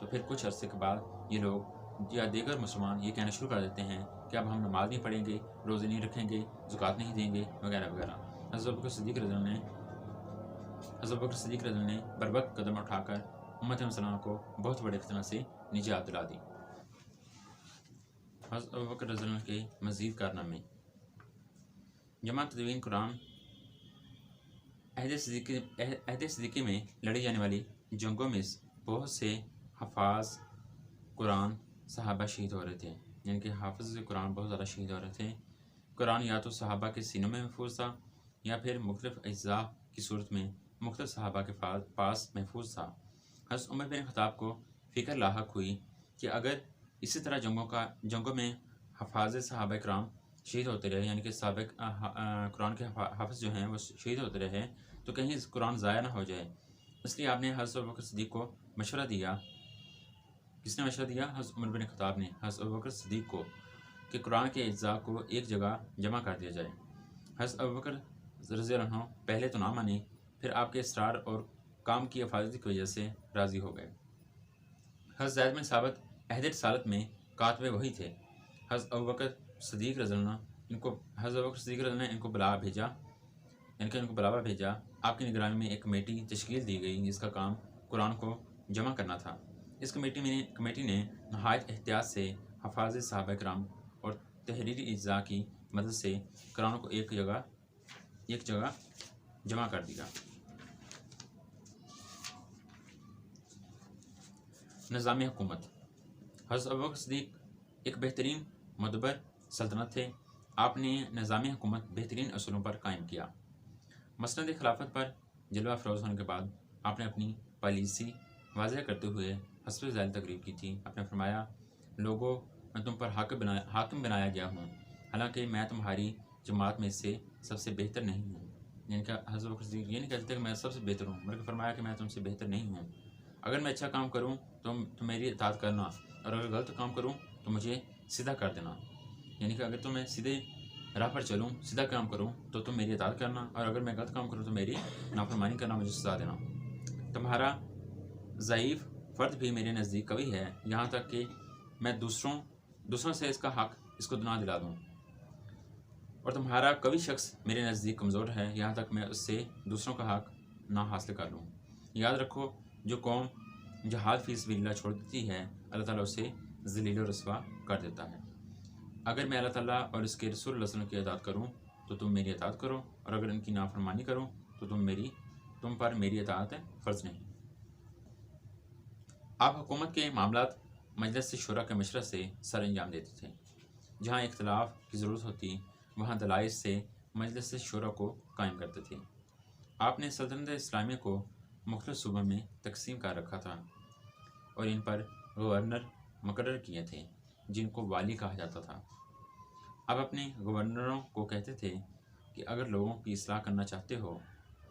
تو پھر کچھ عرصے کے بعد یہ لوگ یا دیگر مسلمان یہ کہنا شروع کر دیتے ہیں کہ اب ہم نماز نہیں پڑھیں گے، روزے نہیں رکھیں گے، زکوٰۃ نہیں دیں گے، وغیرہ وغیرہ۔ حضرت ابوبکر صدیق رضی اللہ عنہ نے بروقت قدم اٹھا کر امت مسلمہ کو بہت بڑے فتنہ سے نجات دلا دی۔ حضرت ابوبکر رضی اللہ عنہ کے مزید کارنامے: جمع تدوین قرآن عہد صدیقی میں لڑی جانے والی جنگوں میں بہت سے حفاظ قرآن صحابہ شہید ہو رہے تھے، یعنی کہ حافظ قرآن بہت زیادہ شہید ہو رہے تھے۔ قرآن یا تو صحابہ کے سینوں میں محفوظ تھا یا پھر مختلف اجزاء کی صورت میں مختلف صحابہ کے پاس محفوظ تھا۔ حضرت عمر بن خطاب کو فکر لاحق ہوئی کہ اگر اسی طرح جنگوں میں حفاظ صحابہ کرام شہید ہوتے رہے، یعنی کہ قرآن کے حافظ جو ہیں وہ شہید ہوتے رہے، تو کہیں قرآن ضائع نہ ہو جائے۔ اس لیے آپ نے حضرت ابوبکر صدیق کو مشورہ دیا۔ کس نے مشورہ دیا؟ حضرت عمر بن خطاب نے حضرت ابوبکر صدیق کو، کہ قرآن کے اجزاء کو ایک جگہ جمع کر دیا جائے۔ حضرت ابوبکر رضی اللہ عنہ پہلے تو نہ مانے، پھر آپ کے اصرار اور کام کی حفاظت کی وجہ سے راضی ہو گئے۔ حضرت زید بن ثابت عہد رسالت میں کاتب وحی تھے۔ حضرت ابوبکر صدیق رضی اللہ عنہ نے ان کو بلاوا بھیجا۔ آپ کی نگرانی میں ایک کمیٹی تشکیل دی گئی جس کا کام قرآن کو جمع کرنا تھا۔ اس کمیٹی نے نہایت احتیاط سے حفاظ صحابہ کرام اور تحریری اجزاء کی مدد سے قرآن کو ایک جگہ جمع کر دیا۔ نظام حکومت: حضرت ابوبکر صدیق ایک بہترین مدبر سلطنت تھے۔ آپ نے نظام حکومت بہترین اصولوں پر قائم کیا۔ مسند خلافت پر جلوہ افروز ہونے کے بعد آپ نے اپنی پالیسی واضح کرتے ہوئے حسب ذیل تقریر کی تھی۔ آپ نے فرمایا: لوگوں، میں تم پر حاکم بنایا گیا ہوں، حالانکہ میں تمہاری جماعت میں سے سب سے بہتر نہیں ہوں۔ یعنی کہ حضرت ابوبکر صدیق یہ نہیں کہتے کہ میں سب سے بہتر ہوں، بلکہ فرمایا کہ میں تم سے بہتر نہیں ہوں۔ اگر میں اچھا کام کروں تو میری اطاعت کرنا، اور اگر غلط کام کروں تو مجھے سیدھا کر دینا۔ یعنی کہ اگر تو میں سیدھے راہ پر چلوں، سیدھا کام کروں تو تم میری اطاعت کرنا، اور اگر میں غلط کام کروں تو میری نافرمانی کرنا، مجھے سزا دینا۔ تمہارا ضعیف فرد بھی میرے نزدیک قوی ہے، یہاں تک کہ میں دوسروں سے اس کا حق اس کو نہ دلا دوں، اور تمہارا قوی شخص میرے نزدیک کمزور ہے، یہاں تک میں اس سے دوسروں کا حق نہ حاصل کر لوں۔ یاد رکھو، جو قوم جہاد فی سبیل اللہ چھوڑ دیتی ہے، اللہ تعالیٰ اسے ذلیل و رسوا کر دیتا ہے۔ اگر میں اللہ تعالیٰ اور اس کے رسول اللہ صلی اللہ علیہ وسلم کی اطاعت کروں تو تم میری اطاعت کرو، اور اگر ان کی نافرمانی کروں تو تم پر میری اطاعت فرض نہیں۔ آپ حکومت کے معاملات مجلس شورا کے مشورہ سے سر انجام دیتے تھے۔ جہاں اختلاف کی ضرورت ہوتی وہاں دلائل سے مجلس شورا کو قائم کرتے تھے۔ آپ نے سلطنت اسلامیہ کو مختلف صوبوں میں تقسیم کر رکھا تھا اور ان پر گورنر مقرر کیے تھے جن کو والی کہا جاتا تھا۔ آپ اپنے گورنروں کو کہتے تھے کہ اگر لوگوں کی اصلاح کرنا چاہتے ہو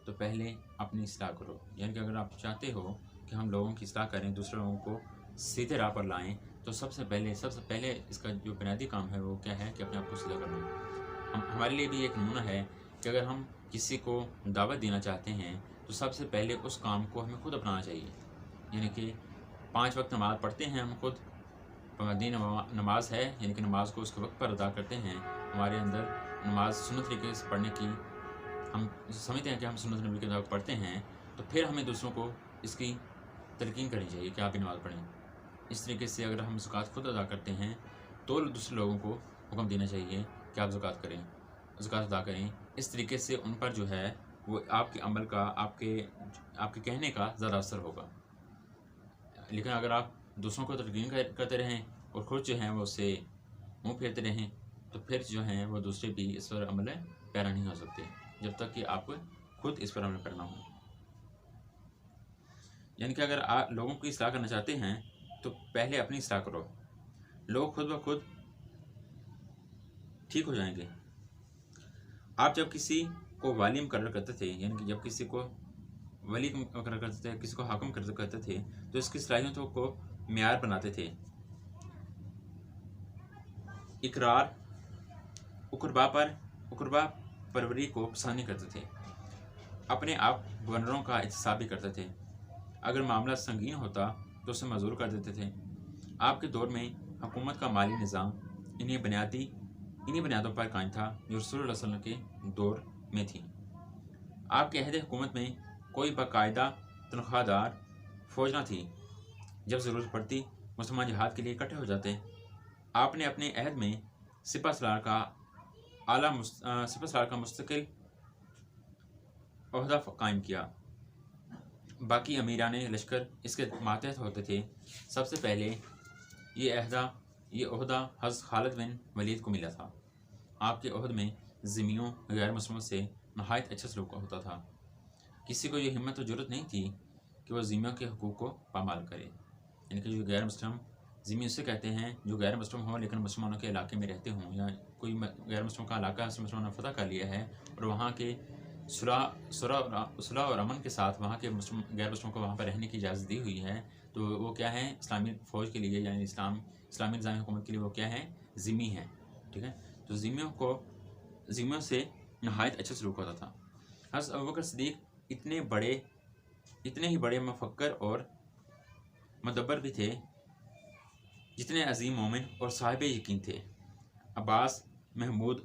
تو پہلے اپنی اصلاح کرو، یعنی کہ اگر آپ چاہتے ہو کہ ہم لوگوں کی اصلاح کریں، دوسرے لوگوں کو سیدھے راہ پر لائیں، تو سب سے پہلے اس کا جو بنیادی کام ہے وہ کیا ہے کہ اپنے آپ کو سیدھا کرنا۔ ہمارے لیے بھی ایک نمونہ ہے کہ اگر ہم کسی کو دعوت دینا چاہتے ہیں تو سب سے پہلے اس کام کو ہمیں خود اپنانا چاہیے۔ یعنی کہ 5 وقت نماز پڑھتے ہیں ہم خود، پابندی نماز ہے، یعنی کہ نماز کو اس کے وقت پر ادا کرتے ہیں۔ ہمارے اندر نماز سنت طریقے سے پڑھنے کی ہم سمجھتے ہیں کہ ہم سنت نبی کے وقت پڑھتے ہیں، تو پھر ہمیں دوسروں کو اس کی تلقین کرنی چاہیے کہ آپ بھی نماز پڑھیں۔ اس طریقے سے اگر ہم زکوٰۃ خود ادا کرتے ہیں تو دوسرے لوگوں کو حکم دینا چاہیے کہ آپ زکوٰۃ ادا کریں۔ اس طریقے سے ان پر جو ہے وہ آپ کے عمل کا، آپ کے کہنے کا زیادہ اثر ہوگا۔ لیکن اگر آپ دوسروں کو تلقین کرتے رہیں اور خود جو ہیں وہ اس سے منہ پھیرتے رہیں تو پھر جو ہیں وہ دوسرے بھی اس پر عمل پیرا نہیں ہو سکتے جب تک کہ آپ خود اس پر عمل کرنا ہو۔ یعنی کہ اگر آپ لوگوں کی اصلاح کرنا چاہتے ہیں تو پہلے اپنی اصلاح کرو، لوگ خود بخود ٹھیک ہو جائیں گے۔ آپ جب کسی کو والی مقرر کرتے تھے، یعنی کہ جب کسی کو ولی مقرر کرتے تھے، کسی کو حاکم کرتے تھے، تو اس کی صلاحیتوں کو معیار بناتے تھے۔ اقرار اقربا پروری کو پسند نہیں کرتے تھے۔ اپنے آپ گورنروں کا احتساب بھی کرتے تھے۔ اگر معاملہ سنگین ہوتا تو اسے معذور کر دیتے تھے۔ آپ کے دور میں حکومت کا مالی نظام انہی بنیادوں پر قائم تھا جو رسول اللہ صلی اللہ علیہ وسلم کے دور میں تھی۔ آپ کے عہد حکومت میں کوئی باقاعدہ تنخواہ دار فوج نہ تھی۔ جب ضرورت پڑتی مسلمان جہاد کے لیے اکٹھے ہو جاتے۔ آپ نے اپنے عہد میں سپہ سالار کا مستقل عہدہ قائم کیا۔ باقی امیران لشکر اس کے ماتحت ہوتے تھے۔ سب سے پہلے یہ عہدہ حضرت خالد بن ولید کو ملا تھا۔ آپ کے عہد میں ذمیوں غیر مسلموں سے نہایت اچھا سلوک ہوتا تھا۔ کسی کو یہ ہمت و جرأت نہیں تھی کہ وہ ذمیوں کے حقوق کو پامال کرے، یعنی کہ جو غیر مسلم ذمی اسے کہتے ہیں جو غیر مسلم ہوں لیکن مسلمانوں کے علاقے میں رہتے ہوں، یا کوئی غیر مسلم کا علاقہ سے مسلمانوں نے فتح کر لیا ہے اور وہاں کے صلح اور امن کے ساتھ وہاں کے غیر مسلموں کو وہاں پر رہنے کی اجازت دی ہوئی ہے، تو وہ کیا ہے اسلامی فوج کے لیے، یعنی اسلامی نظام حکومت کے لیے وہ کیا ہے ذمی ہیں، ٹھیک ہے۔ تو ذمیوں سے نہایت اچھا سلوک ہوتا تھا۔ حضرت ابوبکر صدیق اتنے ہی بڑے مفکر اور مدبر بھی تھے جتنے عظیم مومن اور صاحب یقین تھے۔ عباس محمود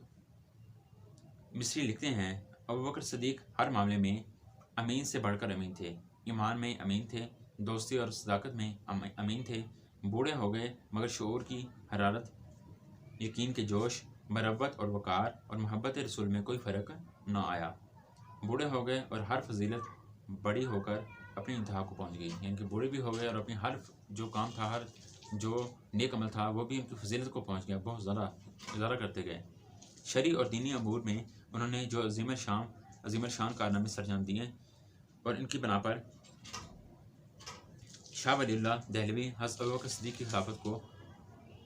مصری لکھتے ہیں، ابوبکر صدیق ہر معاملے میں امین سے بڑھ کر امین تھے۔ ایمان میں امین تھے، دوستی اور صداقت میں امین تھے۔ بوڑھے ہو گئے مگر شعور کی حرارت، یقین کے جوش، مروت اور وقار اور محبت رسول میں کوئی فرق نہ آیا۔ بوڑھے ہو گئے اور ہر فضیلت بڑی ہو کر اپنی انتہا کو پہنچ گئی، یعنی کہ بوڑھے بھی ہو گئے اور اپنی ہر جو کام تھا، ہر جو نیک عمل تھا وہ بھی ان کی فضیلت کو پہنچ گیا، بہت زیادہ کرتے گئے۔ شرعی اور دینی امور میں انہوں نے جو عظیم الشان کارنامے سرجام دیے اور ان کی بنا پر شاہ ولی اللہ دہلوی حضرت ابوبکر صدیق کی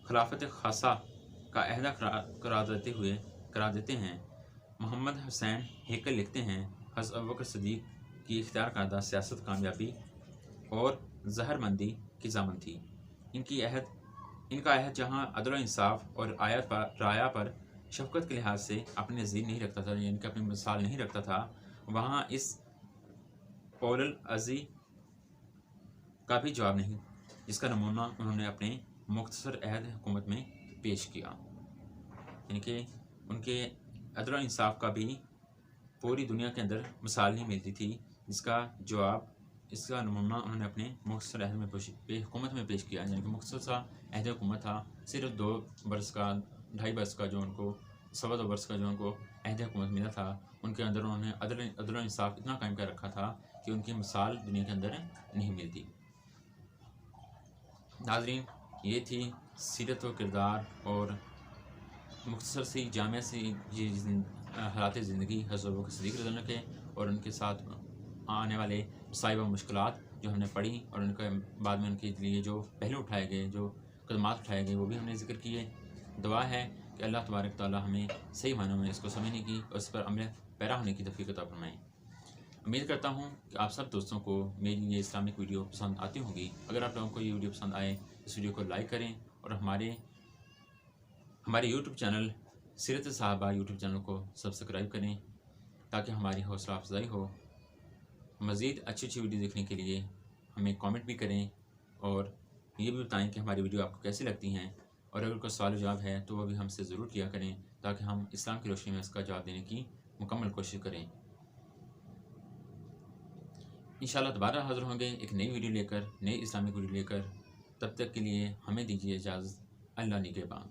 خلافت خاصہ کا عہدہ قرار دیتے ہیں۔ محمد حسین ہیکل لکھتے ہیں، حضرت ابوبکر صدیق کی اختیار کردہ سیاست کامیابی اور ظہر مندی کی ضامن تھی۔ ان کا عہد جہاں عدل و انصاف اور رعایا پر شفقت کے لحاظ سے اپنے نظیر نہیں رکھتا تھا، یعنی کہ اپنی مثال نہیں رکھتا تھا، وہاں اس اول العزی کا بھی جواب نہیں، جس کا نمونہ انہوں نے اپنے مختصر عہد حکومت میں پیش کیا۔ یعنی کہ ان کے عدل و انصاف کا بھی پوری دنیا کے اندر مثال نہیں ملتی تھی، جس کا جواب، اس کا نمونہ انہوں نے اپنے مختصر عہد میں حکومت میں پیش کیا۔ یعنی کہ مختصر سا عہد حکومت تھا، صرف 2 برس کا، 2.5 برس کا، جو ان کو 2.25 برس کا جو ان کو عہد حکومت ملا تھا، ان کے اندر انہوں نے عدل و انصاف اتنا قائم کر رکھا تھا کہ ان کی مثال دنیا کے اندر نہیں ملتی۔ ناظرین، یہ تھی سیرت و کردار اور مختصر سی جامع سی حالات زندگی حضرت ابوبکر صدیق رضی اللہ عنہ کے، اور ان کے ساتھ آنے والے مصائب و مشکلات جو ہم نے پڑھی، اور ان کے بعد میں ان کے لیے جو پہلو اٹھائے گئے، جو قدمات اٹھائے گئے، وہ بھی ہم نے ذکر کیے۔ دعا ہے کہ اللہ تبارک تعالی ہمیں صحیح معنوں میں اس کو سمجھنے کی اور اس پر عمل پیرا ہونے کی توفیق عطا فرمائیں۔ امید کرتا ہوں کہ آپ سب دوستوں کو میری یہ اسلامک ویڈیو پسند آتی ہوں گی۔ اگر آپ لوگوں کو یہ ویڈیو پسند آئے، اس ویڈیو کو لائک کریں اور ہمارے یوٹیوب چینل سیرت صحابہ یوٹیوب چینل کو سبسکرائب کریں تاکہ ہماری حوصلہ افزائی ہو۔ مزید اچھی ویڈیو دیکھنے کے لیے ہمیں کامنٹ بھی کریں اور یہ بھی بتائیں کہ ہماری ویڈیو آپ کو کیسی لگتی ہیں، اور اگر کوئی سوال و جواب ہے تو وہ بھی ہم سے ضرور کیا کریں تاکہ ہم اسلام کی روشنی میں اس کا جواب دینے کی مکمل کوشش کریں۔ انشاءاللہ دوبارہ حاضر ہوں گے ایک نئی ویڈیو لے کر، نئی اسلامک ویڈیو لے کر۔ تب تک کے لیے ہمیں دیجیے اجازت۔ اللہ نگہبان۔